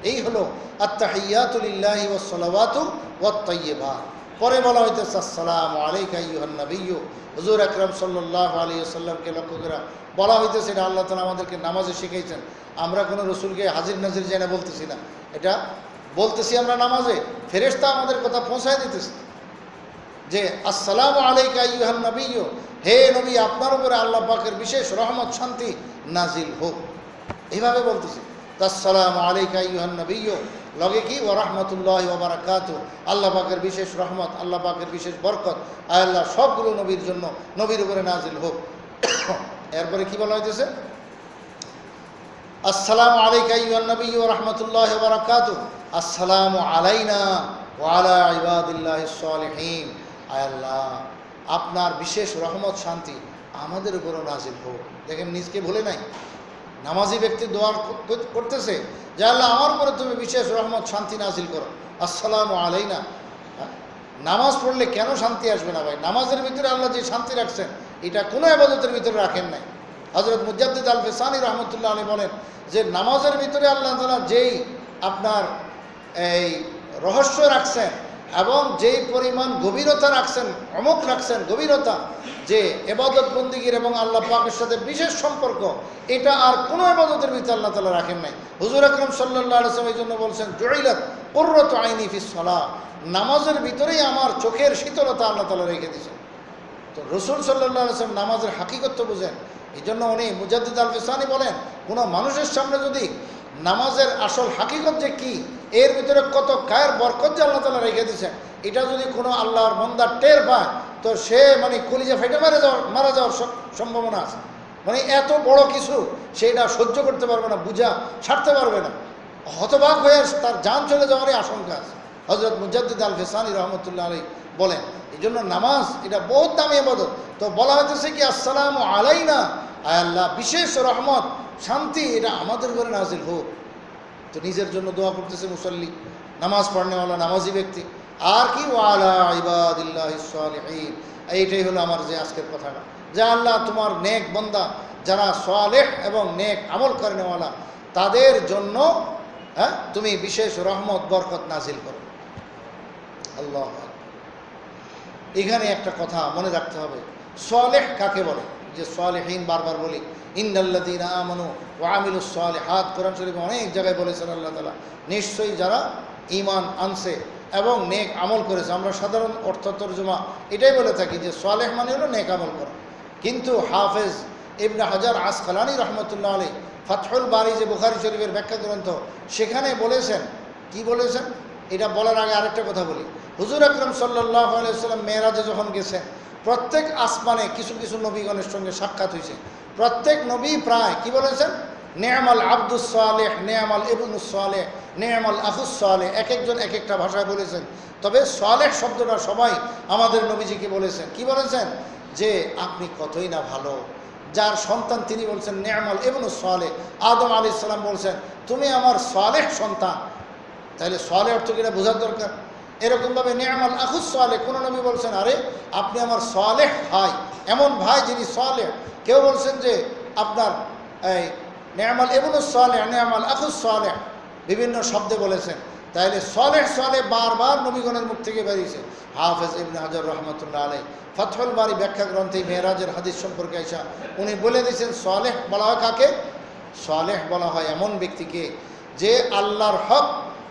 এই হলো আত্তাহিয়াতু লিল্লাহি ওয়াস সালাওয়াতু ওয়াত তাইয়্যিবাত। পরে বলা হইতেছে আসসালামু আলাইকা আইয়ুহান নাবিয়্যু, হুজুর আকরাম সাল্লাল্লাহু আলাইহি ওয়াসাল্লামকে লক্ষ্য করে বলা হইতেছে। এটা আল্লাহ তাআলা আমাদেরকে নামাজে শিখাইছেন। আমরা কোনো রসুলকে হাজির নাজির জেনে বলতেছি না, এটা বলতেছি আমরা নামাজে। ফেরেশতা আমাদের কথা পৌঁছায় দিতেছে যে আসসালামু আলাইকা আইয়ুহান নাবিয়্যু, হে নবী আপনার উপরে আল্লাহ পাকের বিশেষ রহমত শান্তি নাজিল হোক, এইভাবে বলতেছি। আসসালামু আলাইকা আইয়ুহান নাবিয়্যু, লগে কি ওয়া রাহমাতুল্লাহি ওয়া বারাকাতুহু, আল্লাহ পাকের বিশেষ রহমত, আল্লাহ পাকের বিশেষ বরকত আল্লাহ সবগুলো নবীর জন্য, নবীর উপরে নাজিল হোক। এরপরে কি বলা হইতেছে? আসসালামু আলাইকা আইয়ুহান নাবিয়্যু ওয়া রাহমাতুল্লাহি ওয়া বারাকাতুহু, আসসালামু আলাইনা ওয়া আলা ইবাদিল্লাহিস সালিহিন, আল্লাহ আপনার বিশেষ রহমত শান্তি আমাদের উপরও নাজিল হোক। দেখেন নিজকে ভুলে নাই, নামাজি ব্যক্তি দোয়া করতেছে যে আল্লাহ আমার উপরে তুমি বিশেষ রহমত শান্তি নাজিল করো, আসসালামু আলাইনা। নামাজ পড়লে কেন শান্তি আসবে না ভাই? নামাজের ভিতরে আল্লাহ যে শান্তি রাখছেন এটা কোনো ইবাদতের ভিতরে রাখেন নাই। হযরত মুজাদ্দিদ আল ফিসানি রহমতুল্লাহ আলাইহি বলেন যে নামাজের ভিতরে আল্লাহ তাআলা যেই আপনার এই রহস্য রাখছেন এবং যেই পরিমাণ গভীরতা রাখছেন, অমুক রাখছেন গভীরতা, যে ইবাদত বন্দেগীর এবং আল্লাহ পাকের সাথে বিশেষ সম্পর্ক, এটা আর কোনো ইবাদতের ভিতরে আল্লাহ তাআলা রাখেন নাই। হুজুর আকরাম সাল্লাল্লাহু আলাইহি ওয়াসাল্লাম এই জন্য বলছেন জুইলাত কুররাতু আইনি ফিস সালাহ, নামাজের ভিতরেই আমার চোখের শীতলতা আল্লাহ তাআলা রেখে দিয়েছেন। তো রাসূল সাল্লাল্লাহু আলাইহি ওয়াসাল্লাম নামাজের হাকিকত তো বুঝেন। এই জন্য উনি মুজাদ্দিদ আল ফিসানি বলেন কোনো মানুষের সামনে যদি নামাজের আসল হাকিকত যে কি, এর ভিতরে কত কায়ের বরকত যে আল্লাহ তাআলা রেখে দিয়েছেন, এটা যদি কোনো আল্লাহর বান্দা টের পায় তো সে মানে কলিজা ফেটে মারা যাওয়ার সম্ভাবনা আছে। মানে এত বড় কিছু সেটা সহ্য করতে পারবে না, বুঝা ছাড়তে পারবে না, হতবাক হয়ে তার জান চলে যাওয়ারই আশঙ্কা আছে। হযরত মুজাদ্দিদ আল ফিসানি রহমতুল্লাহ আলাইহি বলেন এই জন্য নামাজ এটা বহুত দামি ইবাদত। তো বলা হইতেছে কি আসসালামু আলাইনা, আল্লাহ বিশেষ রহমত শান্তি এটা আমাদের উপরে নাজিল হোক। তো নিজের জন্য দোয়া করতেছে মুসল্লি, নামাজ পড়নেওয়ালা নামাজি ব্যক্তি, আর কি ওয়া আলা ইবাদিল্লাহিস সালিহিন। এইটাই হলো আমার যে আজকের কথাটা, যে আল্লাহ তোমার নেক বান্দা যারা সালেহ এবং নেক আমল করেনেওয়ালা তাদের জন্য তুমি বিশেষ রহমত বরকত নাজিল করো। আল্লাহ, এখানে একটা কথা মনে রাখতে হবে, সালেহ কাকে বলে? যে সালেহীন বারবার বলি, ইন্নাল্লাযীনা আমানু ওয়া আমিলুস সালিহাত, কোরআন শরীফে অনেক জায়গায় বলেছেন আল্লাহ তাআলা নিশ্চয়ই যারা ঈমান আনছে এবং নেক আমল করেছে। আমরা সাধারণ অর্থ তরজমা এটাই বলে থাকি যে সালেহ মানে হলো নেক আমল করা, কিন্তু হাফেজ ইবনে হাজার আসকালানী রহমতুল্লাহ আলাইহি ফাতহুল বারি যে বুখারী শরীফের ব্যাখ্যা গ্রন্থ, সেখানে বলেছেন, কি বলেছেন? এটা বলার আগে আরেকটা কথা বলি। হুজুর আকরাম সাল্লাল্লাহু আলাইহি ওয়াসাল্লাম মেরাজে যখন গেছেন, প্রত্যেক আসমানে কিছু কিছু নবীগণের সঙ্গে সাক্ষাৎ হয়েছে। প্রত্যেক নবী প্রায় কি বলেছেন? নেয়ামাল আব্দুস সালেহ, নেয়ামাল ইবনুস সালেহ, নেয়ামাল আখুস সালেহ, এক একজন এক একটা ভাষায় বলেছেন। তবে সালেহ শব্দটা সবাই আমাদের নবীজিকে বলেছেন। কি বলেছেন? যে আপনি কতই না ভালো। যার সন্তান তিনি বলছেন নেয়ামাল ইবনুস সালেহ, আদম আলাইহিস সালাম বলছেন তুমি আমার সালেহ সন্তান। তাহলে সালেহ অর্থ কিনা বোঝার দরকার। এরকমভাবে নেয়ামাল আখুস সালেহ, কোন নবী বলছেন আরে আপনি আমার সালেহ ভাই, এমন ভাই যিনি সালেহ। কেউ বলছেন যে আপনার এই নেয়ামাল ইবনুস সালেহ, নেয়ামাল আখুস সালেহ, বিভিন্ন শব্দে বলেছেন। তাইলে সালেহ সালেহ বারবার নবীগণের মুখ থেকে বেরিয়েছে। হাফেজ ইবনে হাজার রহমতুল্লাহ আলাইহি ফাতহুল বারি ব্যাখ্যা গ্রন্থে মেরাজের হাদিস সম্পর্কে আইসা উনি বলে দিয়েছেন সালেহ বলা হয় কাকে? সালেহ বলা হয় এমন ব্যক্তিকে যে আল্লাহর হক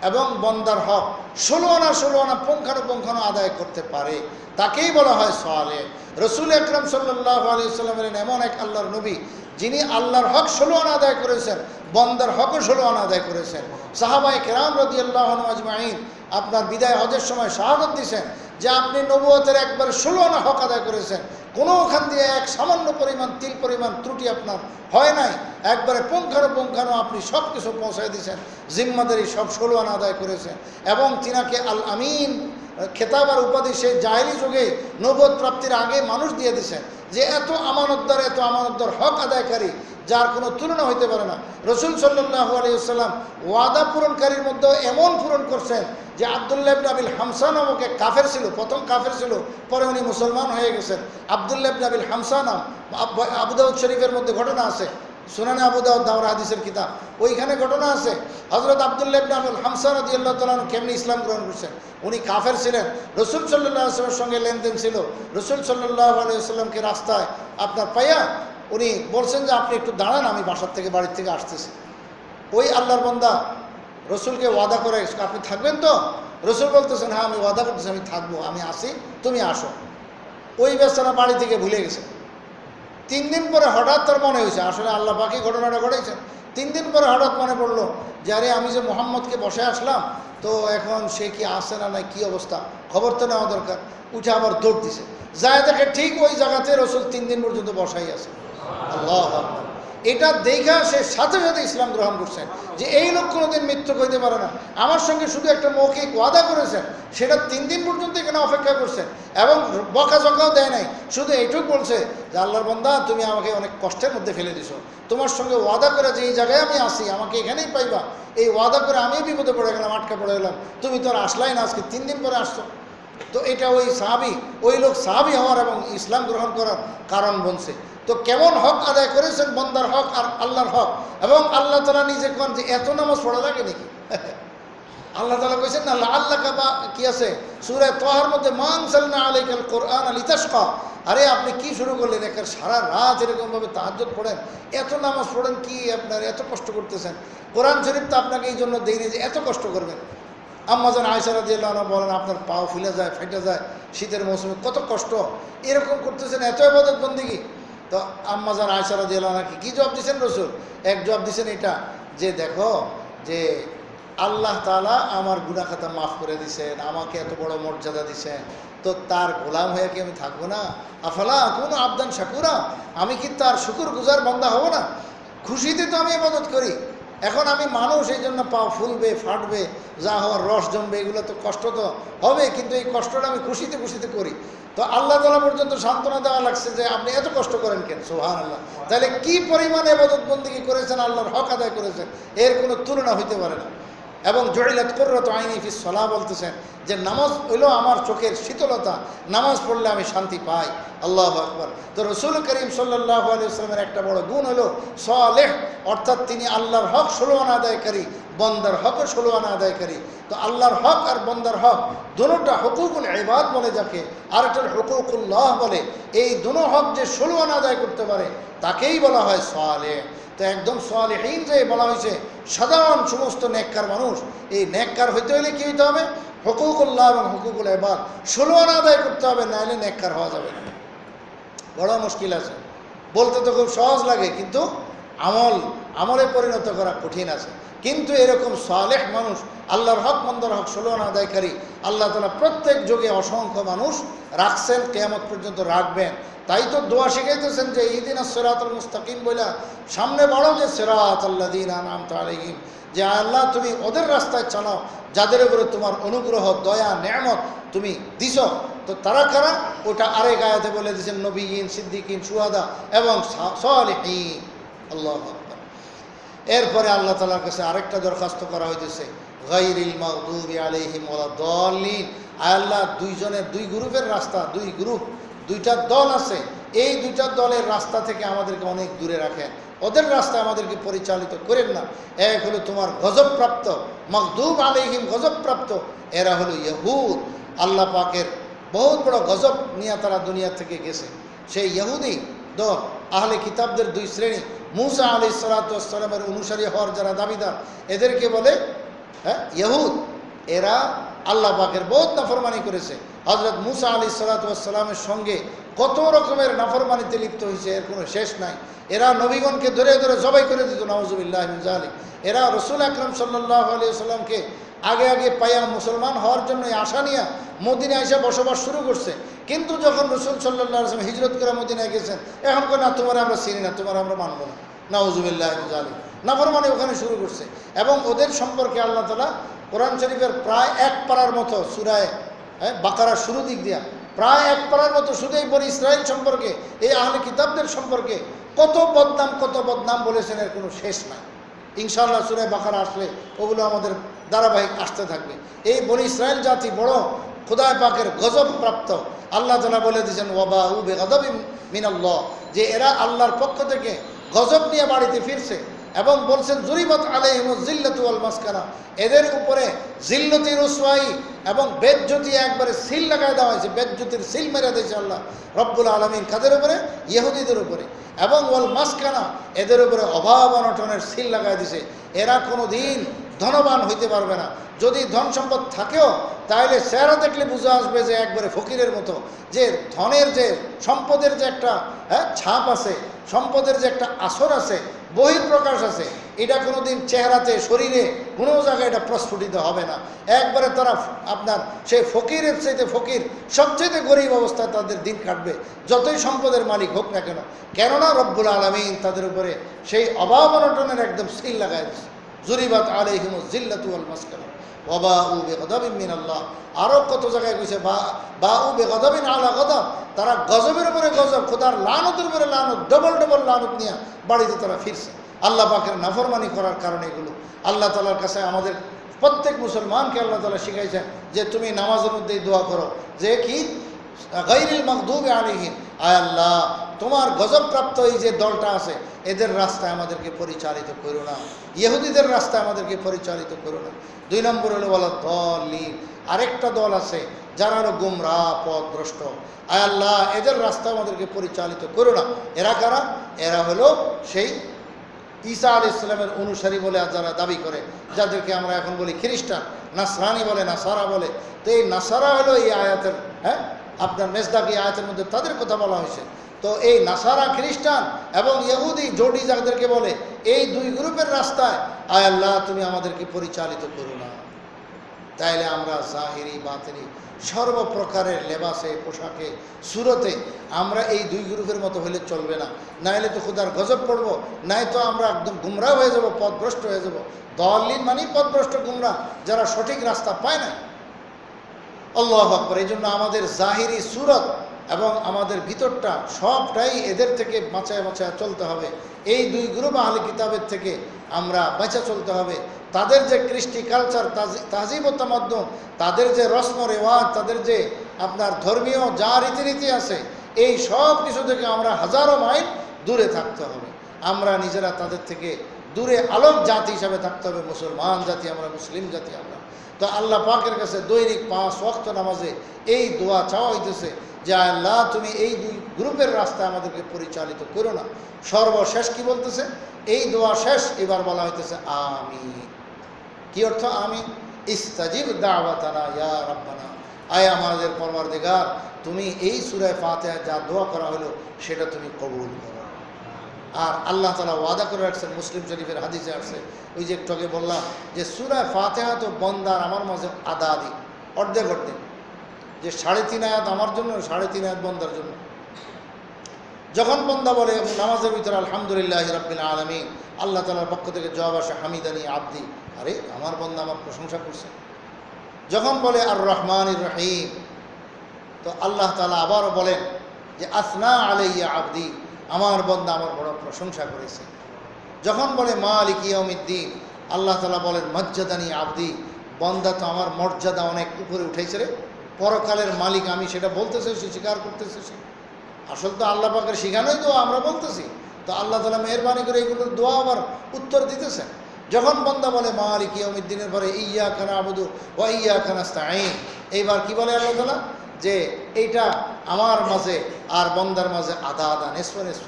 এবং বন্দার হক 16 আনা পুঙ্খানুপুঙ্খানু আদায় করতে পারে, তাকেই বলা হয় সালেহ। রাসূল আকরাম সাল্লাল্লাহু আলাইহি ওয়াসাল্লামের এমন এক আল্লাহর নবী যিনি আল্লাহর হক 16 আনা আদায় করেছেন, বন্দার হকও 16 আনা আদায় করেছেন। সাহাবায়ে কেরাম রাদিয়াল্লাহু আনহুম আজমাইন আপনার বিদায় হজের সময় শাহাদাত দিয়েছেন যে আপনি নবুয়তের একবার 16 আনা হক আদায় করেছেন, কোনো ওখান দিয়ে এক সামান্য পরিমাণ তিল পরিমাণ ত্রুটি আপনার হয় নাই, একবারে পুঙ্খানুপুঙ্খানু আপনি সব কিছু পৌঁছায় দিয়েছেন, জিম্মাদারি সব 16 আনা আদায় করেছেন। এবং তিনাকে আল আমিন খেতাব আর উপাধি সেই জাহেলি যুগে নবুয়ত প্রাপ্তির আগে মানুষ দিয়ে দিয়েছেন যে এত আমানতদার হক আদায়কারী যার কোনো তুলনা হইতে পারে না। রসুল সাল্লাল্লাহু আলাইহি ওয়াসাল্লাম ওয়াদা পূরণকারীর মধ্যে এমন পূরণ করছেন যে আব্দুল্লাহ ইবনে আবিল হামসা নামক এক কাফের ছিল, প্রথম কাফের ছিল, পরে উনি মুসলমান হয়ে গেছেন। আব্দুল্লাহ ইবনে আবিল হামসা নাম, আবু দাউদ শরীফের মধ্যে ঘটনা আছে, সুনানে আবু দাউদ দাওরা হাদিসের কিতাব, ওইখানে ঘটনা আছে হযরত আব্দুল্লাহ ইবনে আবিল হামসা রাদিয়াল্লাহু তাআলা কেমনি ইসলাম গ্রহণ করছেন। উনি কাফের ছিলেন, রাসূল সাল্লাল্লাহু আলাইহি ওয়াসাল্লামের সঙ্গে লেনদেন ছিল। রাসূল সাল্লাল্লাহু আলাইহি ওয়াসাল্লামকে রাস্তায় আপনার পাইয়া উনি বলছেন যে আপনি একটু দাঁড়ান, আমি বাড়ির থেকে আসতেছি। ওই আল্লাহর বান্দা রসুলকে ওয়াদা করে, আপনি থাকবেন তো? রসুল বলতেছেন হ্যাঁ আমি ওয়াদা করতেছি, আমি থাকবো, আমি আসি, তুমি আসো। ওই বেচারা বাড়ি থেকে ভুলে গেছে। 3 দিন পরে হঠাৎ তার মনে হয়েছে, আসলে আল্লাহ পাকই ঘটনাটা ঘটেছেন। 3 দিন পরে হঠাৎ মনে পড়লো যে আরে আমি যে মোহাম্মদকে বসে আসলাম, তো এখন সে কি আসে না নাই, কী অবস্থা, খবর তো নেওয়া দরকার। উঠে আবার দৌড় দিছে, যায় দেখে ঠিক ওই জায়গাতে রসুল 3 দিন পর্যন্ত বসাই আছে। আল্লাহু আকবার। এটা দেখা সে সাথে সাথে ইসলাম গ্রহণ করছেন যে এই লোক কোনোদিন মিথ্যুক হইতে পারে না, আমার সঙ্গে শুধু একটা মৌখিক ওয়াদা করেছেন, সেটা 3 দিন পর্যন্ত এখানে অপেক্ষা করছেন এবং বকাঝকাও দেয় নাই, শুধু এইটুকু বলছে যে আল্লাহর বান্দা তুমি আমাকে অনেক কষ্টের মধ্যে ফেলে দিছো, তোমার সঙ্গে ওয়াদা করে যে এই জায়গায় আমি আসি, আমাকে এখানেই পাইবা, এই ওয়াদা করে আমি বিপদে পড়ে গেলাম, আটকা পড়ে গেলাম, তুমি তো আর আসলাই না, আজকে 3 দিন পরে আসছো। তো এটা ওই সাহাবি, ওই লোক সাহাবি হওয়ার এবং ইসলাম গ্রহণ করার কারণ বনছে। তো কেমন হক আদায় করেছেন, বন্দার হক আর আল্লাহর হক। এবং আল্লাহ তাআলা নিজে কোন যে এত নামাজ পড়া লাগে নাকি? আল্লাহ তাআলা কইছেন না আল্লাহ কাবা কি আছে সূরা তাহার মধ্যে মান সাল্লাল্লাহু আলাইকাল কোরআন লিতাশকা। আরে আপনি কি শুরু করলেন, একের সারা রাত এরকমভাবে তাহাজ্জুদ পড়েন, এত নামাজ পড়েন, কি আপনার এত কষ্ট করতেছেন? কোরআন শরীফ তো আপনাকে এই জন্য দেয়নি যে এত কষ্ট করবেন। আম্মাজান আয়েশা রাদিয়াল্লাহু আনহা বলেন আপনার পাও ফুলে যায়, ফেটে যায়, শীতের মৌসুমে কত কষ্ট, এরকম করতেছেন, এত ইবাদত বন্দেগী। তো আম্মাজান আয়েশা রাদিয়াল্লাহু আনহাকে কি জবাব দিয়েছেন রসুল? এক জবাব দিয়েছেন এটা যে দেখো যে আল্লাহ তাআলা আমার গুনাহ খাতা মাফ করে দিয়েছেন, আমাকে এত বড় মর্যাদা দিয়েছেন, তো তার গোলাম হয়ে কি আমি থাকবো না? আফালা আকুনু আবদান শাকুরা, আমি কি তার শুকর গুজার বান্দা হব না? খুশিতে তো আমি ইবাদত করি। এখন আমি মানুষ, এই জন্য পা ফুলবে, ফাটবে, যা হওয়ার রস জমবে, এগুলো তো কষ্ট তো হবে, কিন্তু এই কষ্টটা আমি খুশিতে খুশিতে করি। তো আল্লাহ তাআলা পর্যন্ত সান্ত্বনা দেওয়া লাগছে যে আপনি এত কষ্ট করেন কেন? সুবহানাল্লাহ। তাহলে কি পরিমাণে ইবাদত বন্দেগী করেছেন, আল্লাহর হক আদায় করেছেন, এর কোনো তুলনা হইতে পারে না। এবং জুইলাত কুররাতু আইনি ফিস সালাহ বলতেছেন যে নামাজ হইল আমার চোখের শীতলতা, নামাজ পড়লে আমি শান্তি পাই। আল্লাহু আকবার। তো রসুল করিম সাল্লাল্লাহু আলাইহি ওয়াসাল্লামের একটা বড় গুণ হলো সালেহ, অর্থাৎ তিনি আল্লাহর হক 16 আনা আদায়কারী, বন্দার হকও 16 আনা আদায়কারী। তো আল্লাহর হক আর বন্দার হক দুটোটা হুকুকুল ইবাদ বলে যাকে, আর একটা হুকুকুল্লাহ বলে। এই দুটো হক যে 16 আনা আদায় করতে পারে তাকেই বলা হয় সালেহ। তো একদম সালেহীন যে বলা হয়েছে সাধারণ সমস্ত নেককার মানুষ, এই নেককার হইতে হলে কী হইতে হবে? হুকুকুল্লাহ এবং হুকুকুল ইবাদ 16 আনা আদায় করতে হবে, নাহলে নেককার হওয়া যাবে না। বড় মুশকিল আছে, বলতে তো খুব সহজ লাগে, কিন্তু আমলে পরিণত করা কঠিন আছে। কিন্তু এরকম সালেহ মানুষ, আল্লাহর হক বন্দার হক 16 আনা আদায়কারী আল্লাহ তাআলা প্রত্যেক যুগে অসংখ্য মানুষ রাখছেন, কিয়ামত পর্যন্ত রাখবেন। তাই তো দোয়া শিখাইতেছেন যে ইহদিনাস সিরাতাল মুস্তাকিম বলে সামনে বাড়ো, যে সিরাতাল্লাযীনা আনআমতা আলাইহিম, যে আল্লাহ তুমি ওদের রাস্তায় চালাও যাদের উপরে তোমার অনুগ্রহ, দয়া, নেয়ামত তুমি দিছ। তো তারা কারা? ওটা আরেক আয়াতে বলে দিয়েছেন নবীয়িন, সিদ্দিকিন, শুহাদা এবং সালিহিন। আল্লাহু আকবার। এরপরে আল্লাহ তাআলার কাছে আরেকটা দরখাস্ত করা হইতেছে, গায়রিল মাগদুবি আলাইহিম ওয়ালাদ-দাল্লিন। আল্লাহ দুই গ্রুপের রাস্তা, দুইটা দল আছে, এই দুইটা দলের রাস্তা থেকে আমাদেরকে অনেক দূরে রাখেন, ওদের রাস্তায় আমাদেরকে পরিচালিত করেন না। এক হলো তোমার গজবপ্রাপ্ত, মাগদুব আলাইহিম গজবপ্রাপ্ত, এরা হলো ইহুদ। আল্লাহ পাকের বহুত বড় গজব নিয়ে তারা দুনিয়া থেকে গেছে। সেই ইহুদি দল, আহলে কিতাবদের 2 শ্রেণী, মুসা আলাইহিস সালাতু ওয়াস সালামের অনুসারী হওয়ার যারা দাবিদার, এদেরকে বলে ইহুদ। এরা আল্লাহ পাকের বহুত নাফরমানি করেছে। হযরত মুসা আলাইহিস সালাতু ওয়াস সালামের সঙ্গে কত রকমের নাফরমানিতে লিপ্ত হয়েছে, এর কোনো শেষ নাই। এরা নবীগণকে ধরে ধরে জবাই করে দিত, নাউযুবিল্লাহি মিন যালিক। এরা রাসূল আকরাম সাল্লাল্লাহু আলাইহি ওয়াসাল্লামকে আগে পাইয়া মুসলমান হওয়ার জন্য আশা নিয়ে মদিনায় এসে বসবাস শুরু করছে। কিন্তু যখন রাসূল সাল্লাল্লাহু আলাইহি ওয়াসাল্লাম হিজরত করে মদিনায় গেছেন, এখন কই না তোমার আমরা চিনি না, তোমার আমরা মানব না, নাউযুবিল্লাহি মিন যালিক। নাফরমানি ওখানে শুরু করছে। এবং ওদের সম্পর্কে আল্লাহ তাআলা কোরআন শরীফের প্রায় 1 পারার মতো সূরায়ে বাকারার শুরু দিক দিয়া প্রায় 1 পারার মতো শুধু এই বনি ইসরাইল সম্পর্কে, এই আহলে কিতাবদের সম্পর্কে কত বদনাম বলেছেন, এর কোনো শেষ নাই। ইনশাআল্লাহ সূরা বাকারা আসলে ওগুলো আমাদের ধারাবাহিক আসতে থাকবে। এই বনি ইসরায়েল জাতি বড় খোদায় পাকের গজব প্রাপ্ত। আল্লাহ তাআলা বলে দিয়েছেন ওয়াবাউ বিগাদাবিন মিনাল্লাহ, যে এরা আল্লাহর পক্ষ থেকে গজব নিয়ে বাড়িতে ফিরছে, এবং বলছেন জুরিবাত আলাইহিমুজ জিল্লাতু ওয়াল মাসকানা, এদের উপরে জিল্লতি রুসওয়াই এবং বেজ্জতি একবারে সিল লাগায় দেওয়া হয়েছে, বেজ্জতির সিল মেরে দিয়েছে আল্লাহ রব্বুল আলামিন। কাদের উপরে? ইহুদিদের উপরে। এবং ওয়াল মাসকানা, এদের উপরে অভাব অনটনের সিল লাগায় দিছে। এরা কোনো দিন ধনবান হইতে পারবে না। যদি ধন সম্পদ থাকেও তাহলে চেহারা দেখলে বুঝে আসবে যে একবারে ফকিরের মতো। যে ধনের যে সম্পদের যে একটা ছাপ আছে, সম্পদের যে একটা আসর আছে, বহিঃপ্রকাশ আছে, এটা কোনো দিন চেহারাতে শরীরে কোনো জায়গায় এটা প্রস্ফুটিত হবে না। একবারে তারা আপনার সেই ফকিরের চাইতে ফকির, সবচেয়ে গরিব অবস্থায় তাদের দিন কাটবে, যতই সম্পদের মালিক হোক না কেন। কেননা রব্বুল আলামিন তাদের উপরে সেই অভাব অনটনের একদম সিল লাগায় দিচ্ছে। জুরিবাত আলাইহিমুজ জিল্লাতু ওয়াল মাসকানা ওয়াবাউ বিগাদাবিন মিনাল্লাহ। আরও কত জায়গায় কইছে বাউ বিগাদাবিন আলা গাদাব, তারা গজবের উপরে গজব, খোদার লানতের উপরে লানত, ডবল লানত নিয়ে বাড়িতে তারা ফিরছে। আল্লাহ পাকের নাফরমানি করার কারণে এগুলো। আল্লাহ তাআলার কাছে আমাদের প্রত্যেক মুসলমানকে আল্লাহ তাআলা শিখাইছেন যে তুমি নামাজের মধ্যেই দোয়া করো যে কি গায়রিল মাগদুবি আলাইহিম, আয় আল্লাহ তোমার গজবপ্রাপ্ত এই যে দলটা আছে এদের রাস্তায় আমাদেরকে পরিচালিত করো না, ইহুদিদের রাস্তায় আমাদেরকে পরিচালিত করো না। 2 নম্বর হলো ওয়ালা দাল্লিন, আরেকটা দল আছে যারা হলো গুমরাহ পথভ্রষ্ট, আয় আল্লাহ এদের রাস্তায় আমাদেরকে পরিচালিত করো না। এরা কারা? এরা হলো সেই ঈসা আলাইহিস সালামের অনুসারী বলে যারা দাবি করে, যাদেরকে আমরা এখন বলি খ্রিস্টান, নাসরানি বলে, নাসারা বলে। তো এই নাসারা হলো এই আয়াতের আপনার মেজদাকি আয়াতের মধ্যে তাদের কথা বলা হয়েছে। তো এই নাসারা খ্রিস্টান এবং ইহুদি জোডি যাদেরকে বলে, এই 2 গ্রুপের রাস্তায় আয় আল্লাহ তুমি আমাদেরকে পরিচালিত করো না। তাইলে আমরা জাহিরি বাতিনি সর্বপ্রকারের লেবাসে, পোশাকে, সুরতে আমরা এই 2 গ্রুপের মতো হলে চলবে না। নাইলে তো খোদার গজব পড়ব, নাই তো আমরা একদম গুমরাহ হয়ে যাব, পথভ্রষ্ট হয়ে যাব। দাল্লিন মানে পথভ্রষ্ট, গুমরাহ, যারা সঠিক রাস্তা পায় না। আল্লাহু আকবার। এই জন্য আমাদের জাহিরি সুরত এবং আমাদের ভিতরটা সবটাই এদের থেকে বাঁচায় চলতে হবে। এই 2 গ্রুপ আহলে কিতাবের থেকে আমরা বাঁচা চলতে হবে। তাদের যে কৃষ্টি কালচার, তাজিব ও তামাদ্দুন, তাদের যে রসম রেওয়াজ, তাদের যে আপনার ধর্মীয় যা রীতিনীতি আছে, এই সব কিছু থেকে আমরা হাজারো মাইল দূরে থাকতে হবে। আমরা নিজেরা তাদের থেকে দূরে আলোক জাতি হিসাবে থাকতে হবে। মুসলমান জাতি আমরা, মুসলিম জাতি আমরা। তো আল্লাহ পাকের কাছে দৈনিক 5 ওয়াক্ত নামাজে এই দোয়া চাওয়া হইতেছে যে আল্লাহ তুমি এই 2 গ্রুপের রাস্তায় আমাদেরকে পরিচালিত করো না। সর্বশেষ কি বলতেছে? এই দোয়া শেষ, এবার বলা হইতেছে আমিন। কি অর্থ আমিন? ইস্তাজিব দাওয়াতানা ইয়া রাব্বানা, আয় আমাদের পরওয়ারদিগার তুমি এই সূরা ফাতিহা যা দোয়া করা হলো সেটা তুমি কবুল করো। আর আল্লাহ তাআলা ওয়াদা করে রাখছেন, মুসলিম শরীফের হাদিসে আসছে, ওই যে একটু আগে বললাম যে সূরা ফাতিহা তো বন্দার আমার মাঝে আদাদি অর্ধেক, যে 3.5 আয়াত আমার জন্য, 3.5 আয়াত বন্দার জন্য। যখন বন্দা বলে নামাজের ভিতরে আলহামদুলিল্লাহি রাব্বিল আলামিন, আল্লাহ তাআলার পক্ষ থেকে জবাব আসে হামিদানি আব্দি, আরে আমার বন্দা আমার প্রশংসা করছে। যখন বলে আর রহমানির রহিম, তো আল্লাহ তাআলা আবারও বলেন যে আসনা আলাইয়া আব্দি, আমার বন্দা আমার বড় প্রশংসা করেছে। যখন বলে মালিক ইয়াউমিদ্দিন, আল্লাহ তাআলা বলেন মজ্জাদানি আব্দি, বন্দা তো আমার মর্যাদা অনেক উপরে উঠেছে রে, পরকালের মালিক আমি, সেটা বলতেছে, সে স্বীকার করতেছে। সে আসল তো আল্লাহ পাকের শিখানোই দোয়া আমরা বলতেছি। তো আল্লাহ তাআলা মেহেরবানি করে এগুলোর দোয়া আবার উত্তর দিতেছেন। যখন বন্দা বলে মালিক ইয়াউমিদ্দিনের পরে ইয়্যাকা না'বুদু ওয়া ইয়্যাকা নাস্তাঈন, এইবার কি বলে আল্লাহ তাআলা? যে এইটা আমার মাঝে আর বন্দার মাঝে আধা আধা, নিসফ নিসফ,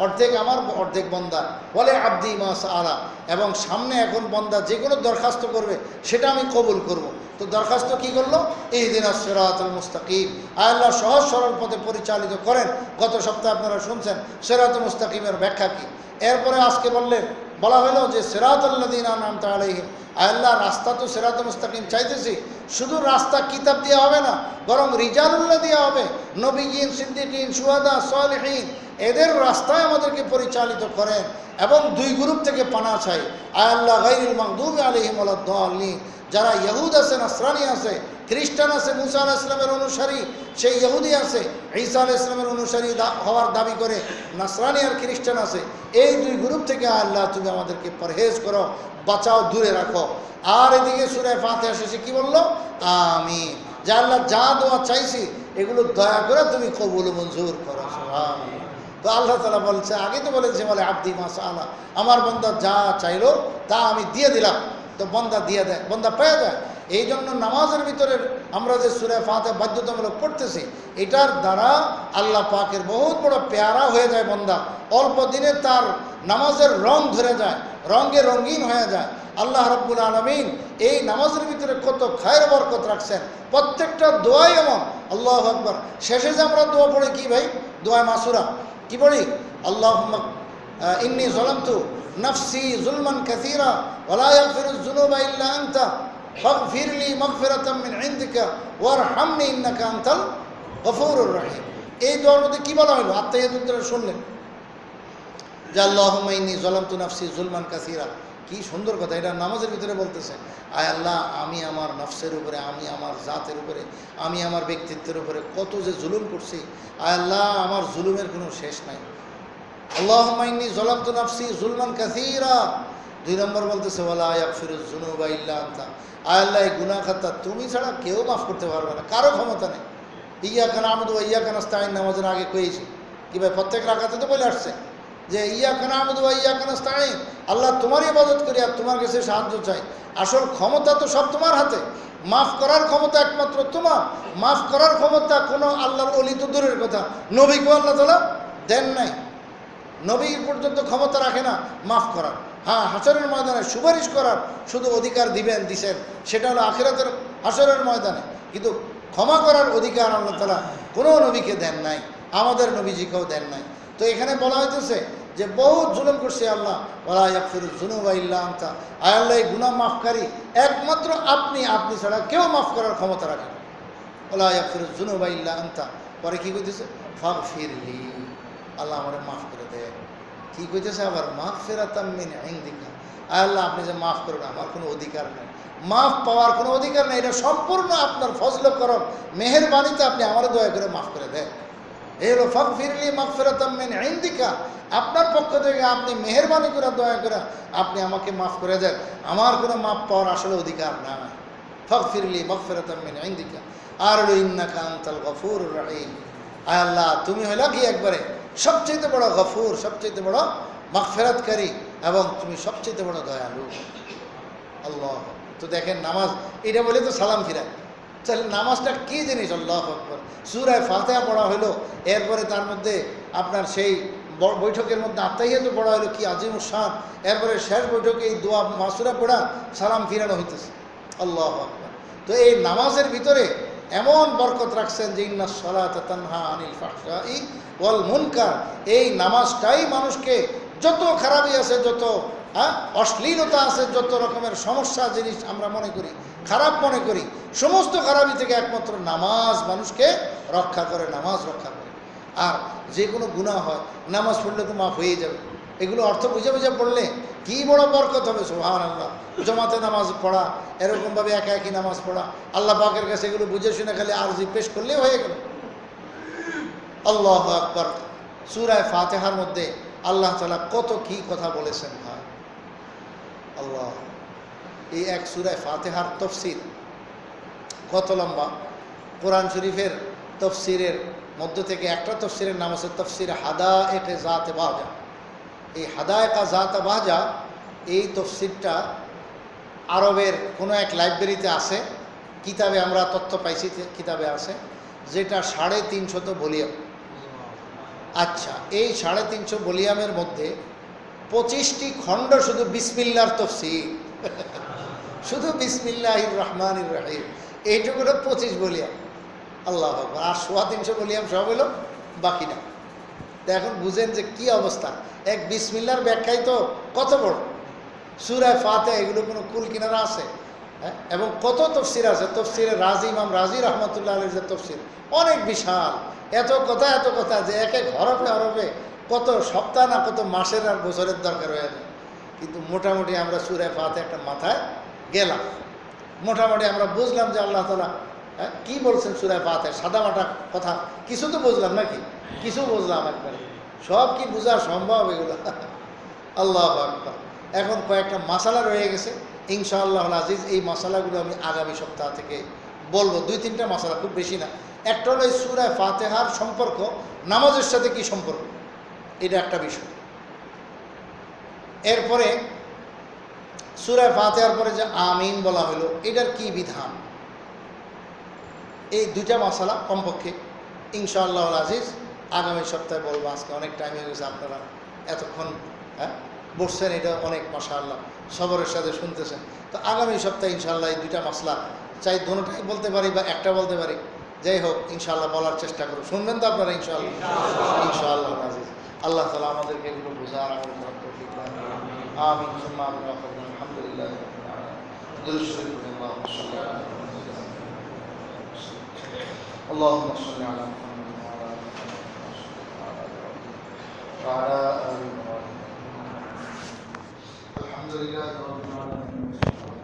অর্ধেক আমার অর্ধেক বন্দা। বলে আব্দি মা সাআলা, এবং সামনে এখন বন্দা যে কোনো দরখাস্ত করবে সেটা আমি কবুল করব। তো দরখাস্ত কি করলো? ইহদিনাস সিরাতাল মুস্তাকিম, আল্লাহ সহজ সরল পথে পরিচালিত করেন। গত সপ্তাহে আপনারা শুনছেন সিরাতুল মুস্তাকিমের ব্যাখ্যা কি। এরপরে আজকে বলা হলো যে সিরাতাল্লাযীনা আন'আমতা আলাইহিম, আল্লাহ রাস্তা তো সিরাতুল মুস্তাকিম চাইতেছি, শুধু রাস্তা কিতাব দিয়ে হবে না, বরং রিজালুল্লাহ দিয়ে হবে। নবীয়িন, সিদ্দিকিন, শুহাদা, সালেহিন, এদের রাস্তায় আমাদেরকে পরিচালিত করেন। এবং 2 গ্রুপ থেকে পানা চাই, আল্লাহ গায়রিল মাগদুবি আলাইহিম ওয়ালাদ দাল্লিন, যারা ইহুদ আছে, নাসরানি আছে, খ্রিস্টান আছে, মুসা আলাইহিস সালামের অনুসারী, সেই ইহুদি আছে, ঈসা আলাইহিস সালামের অনুসারী হওয়ার দাবি করে নাসরানি আর খ্রিস্টান আছে। এই দুই গ্রুপ থেকে আল্লাহ তুমি আমাদেরকে পরহেজ করো, বাঁচাও, দূরে রাখো। আর এদিকে সূরা ফাতিহা শেষে কি বললো? আমিন। যে আল্লাহ যা দোয়া চাইছি এগুলো দয়া করে তুমি কবুল মঞ্জুর করো। সুবহানাল্লাহ। তো আল্লাহ তাআলা বলছে, আগে তো বলেছে বলে আব্দি মা সাআলা, আমার বান্দা যা চাইলো তা আমি দিয়ে দিলাম। তো বান্দা দিয়ে দেয়, বান্দা পেয়ে যায়। এই জন্য নামাজের ভিতরে আমরা যে সূরা ফাতিহা বাধ্যতামূলক পড়তেছি, এটার দ্বারা আল্লাহ পাকের বহুত বড় পেয়ারা হয়ে যায় বান্দা। অল্প দিনে তার নামাজের রং ধরে যায়, রঙে রঙিন হয়ে যায়। আল্লাহ রাব্বুল আলামিন এই নামাজের ভিতরে কত খায়ের বরকত রাখছেন। প্রত্যেকটা দোয়াই এমন। আল্লাহু আকবার। শেষে যে আমরা দোয়া পড়ি কি ভাই? দোয়া মাসুরা কি পড়ি? আল্লাহুম্মা ইন্নী যালামতু নাফসি যুলমান কাসীরা ওয়া লা ইয়াগফিরুয যুনুবা ইল্লা আনতা ফাগফিরলি মাগফিরাতাম মিন ইনদিকা ওয়ারহামনি ইন্নাকা আনতাল গফুরুর রহিম। এই দোয়ার মধ্যে কি বলা হলো? আত্মাহিয়াতুদ্দোয়া শুনলেন যে আল্লাহুম্মা ইন্নী যালামতু নাফসি যুলমান কাসীরা। কি সুন্দর কথা, এটা নামাজের ভিতরে বলতেছে। আয় আল্লাহ, আমি আমার নফসের উপরে, আমি আমার জাতের উপরে, আমি আমার ব্যক্তিত্বের উপরে কত যে জুলুম করছি। আয় আল্লাহ, আমার জুলুমের কোনো শেষ নাই। আল্লাহুম্মা ইন্নী যালামতু নাফসি যুলমান কাসীরা। 2 নম্বর বলতেছে ওয়ালা ইয়াগফিরুয যুনুবা ইল্লা আনতা। আয় আল্লাহ, এই গুনাহ খাতা তুমি ছাড়া কেউ মাফ করতে পারবে না, কারো ক্ষমতা নেই। ইয়াকা না'বুদু ওয়া ইয়াকা নাস্তাঈন নামাজের আগে কইছি কি ভাই? প্রত্যেক রাকাতে তো বলে আসছে যে ইয়াকা না'বুদু ওয়া ইয়াকা নাস্তাঈন, আল্লাহ তোমারই ইবাদত করি আর তোমার কাছে সাহায্য চাই। আসল ক্ষমতা তো সব তোমার হাতে। মাফ করার ক্ষমতা একমাত্র তোমার। মাফ করার ক্ষমতা কোনো আল্লাহর ওলি তো দূরের কথা, নবীকেও আল্লাহ তাআলা দেন নাই। নবী পর্যন্ত ক্ষমতা রাখে না মাফ করার। হ্যাঁ, হাসরের ময়দানে সুপারিশ করার শুধু অধিকার দিছেন, সেটা হলো আখিরাতের হাসরের ময়দানে। কিন্তু ক্ষমা করার অধিকার আল্লাহ তাআলা কোনো নবীকে দেন নাই, আমাদের নবীজিকেও দেন নাই। তো এখানে বলা হইতেছে যে বহুত জুলুম করছে আল্লাহ। ওয়ালা ইয়াগফিরুয যুনুবা ইল্লা আনতা। আয় আল্লাহ, এই গুনাহ মাফকারী একমাত্র আপনি, আপনি ছাড়া কেউ মাফ করার ক্ষমতা রাখেন। ওয়ালা ইয়াগফিরুয যুনুবা ইল্লা আনতা। পরে কি কইতেছে? ফাগফিরলি, আল্লাহ আমারে মাফ করে দেয়। কি কইতেছে আবার? মাগফিরাতাম মিন ইনদিকা। আয় আল্লাহ, আপনি যে মাফ করবেন আমার কোনো অধিকার নেই, মাফ পাওয়ার কোনো অধিকার নেই। এটা সম্পূর্ণ আপনার ফজল করম, মেহেরবানিতে আপনি আমারে দয়া করে মাফ করে দেন। এই হলো ফাগফিরলি মাগফিরাতাম মিন ইনদিকা। আপনার পক্ষ থেকে আপনি মেহেরবানি করে দয়া করে আপনি আমাকে মাফ করে দেন, আমার কোনো মাফ পাওয়ার আসলে অধিকার নাই। ফাগফিরলি মাগফিরাতাম মিন ইনদিকা। আর হলো ইন্নাকা আনতাল গফুরুর রহিম। আয় আল্লাহ, তুমি হইলা কি একবারে সবচেয়ে বড় গফুর, সবচেয়ে বড় মাগফিরাতকারী, এবং তুমি সবচেয়ে বড় দয়ালু। আল্লাহ। তো দেখেন নামাজ এটা বলে তো সালাম ফিরায়। তাহলে নামাজটা কী জিনিস? আল্লাহু আকবার। সূরা ফাতিহা পড়া হলো, এরপরে তার মধ্যে আপনার সেই বৈঠকের মধ্যে আত্মাহিয়াত পড়া হলো, কি আজিমুস শান। এরপরে শেষ বৈঠকে এই দোয়া মাসুরা পড়া, সালাম ফিরানো হইতেছে। আল্লাহু আকবার। তো এই নামাজের ভিতরে এমন বরকত রাখছেন যে ইন্নাস সালাতা তানহা আনিল ফাহশাই ওয়াল মুনকার। এই নামাজটাই মানুষকে যত খারাপই আছে, যত অশ্লীলতা আছে, যত রকমের সমস্যা জিনিস আমরা মনে করি, খারাপ মনে করি, সমস্ত খারাপই থেকে একমাত্র নামাজ মানুষকে রক্ষা করে, নামাজ রক্ষা করে। আর যে কোনো গুনাহ হয় নামাজ পড়লে তো মাফ হয়ে যাবে। এগুলো অর্থ বুঝে বুঝে পড়লে কি বড় বরকত হবে। সুবহানাল্লাহ। জমাতে নামাজ পড়া, এরকমভাবে একা একই নামাজ পড়া, আল্লাহ পাকের কাছে এগুলো বুঝে শুনে খালি আরজি পেশ করলেই হয়ে গেল। আল্লাহু আকবার। সূরা ফাতিহার মধ্যে আল্লাহ তাআলা কত কি কথা বলেছেন। ভাই আল্লাহ, এই এক সূরা ফাতিহার তাফসীর কত লম্বা। কোরআন শরীফের তাফসীরের মধ্য থেকে একটা তাফসীরের নাম আছে তাফসীর হাদায়েকে জাতে বাহজা। এই হাদায়েকা জাতে বাহজা, এই তাফসীরটা আরবের কোনো এক লাইব্রেরিতে আছে, কিতাবে আমরা তথ্য পাইছি, কিতাবে আছে, যেটা 350 ভলিউম। আচ্ছা, এই 350 ভলিউমের মধ্যে 25টি খণ্ড শুধু বিসমিল্লাহর তাফসীর। শুধু বিসমিল্লাহির রহমানির রহিম, এইটুকুটা 25 ভলিউম। আল্লাহু আকবার। আর 350 ভলিউম সব হলো বাকি না। তো এখন বুঝেন যে কি অবস্থা। এক বিসমিল্লাহর ব্যাখ্যাই তো কত বড়। সূরা ফাতিহা এগুলো কোনো কুল কিনারা আছে? হ্যাঁ, এবং কত তফসির আছে। তফসিরে রাজি, ইমাম রাজি রহমতুল্লাহ আলাইহির যে তফসির অনেক বিশাল। এত কথা যে এক এক হরফে কত সপ্তাহ না কত মাসের আর বছরের দরকার হয়ে যায়। কিন্তু মোটামুটি আমরা সূরা ফাতিহা একটা মাথায় গেলাম, মোটামুটি আমরা বুঝলাম যে আল্লাহ তাআলা হ্যাঁ, কি বলছেন সূরা ফাতিহা? সাদামাটা কথা কিছু তো বুঝলাম নাকি? কিছু বুঝলাম একবারে। সব কি বোঝা সম্ভব এগুলো? আল্লাহু আকবার। এখন কয়েকটা মাসালা রয়ে গেছে, ইনশাআল্লাহ আজিজ এই মশালাগুলো আমি আগামী সপ্তাহ থেকে বলবো। 2-3টা মশালা, খুব বেশি না। একটা হলো এই সূরা ফাতিহার সম্পর্ক নামাজের সাথে কি সম্পর্ক, এটা একটা বিষয়। এরপরে সূরা ফাতিহার পরে যে আমিন বলা হলো, এটার কি বিধান, এই 2টা মশালা কমপক্ষে ইনশাআল্লাহ আজিজ আগামী সপ্তাহে বলবো। আজকে অনেক টাইম হয়ে গেছে, আপনারা এতক্ষণ হ্যাঁ বসছেন, এটা অনেক মাশাআল্লাহ সবরের সাথে শুনতেছেন। তো আগামী সপ্তাহে ইনশাআল্লাহ এই 2টা মশলা, চাই দোনোটাই বলতে পারি বা একটা বলতে পারি, যাই হোক ইনশাআল্লাহ বলার চেষ্টা করব। শুনবেন তো আপনারা ইনশাআল্লাহ? ইনশাআল্লাহ আজিজ আল্লাহ তাআলা আমাদেরকে এগুলো বোঝার আমল করার তৌফিক দান করুন। আমিন সুম্মা আমিন। আলহামদুলিল্লাহ রাব্বিল আলামিন। দুরূদ শরীফ পড়ুন। আল্লাহুম্মা সাল্লি আলা اللهم صل على محمد وعلى ال محمد وعلى ال ابراهيم. الحمد لله رب العالمين.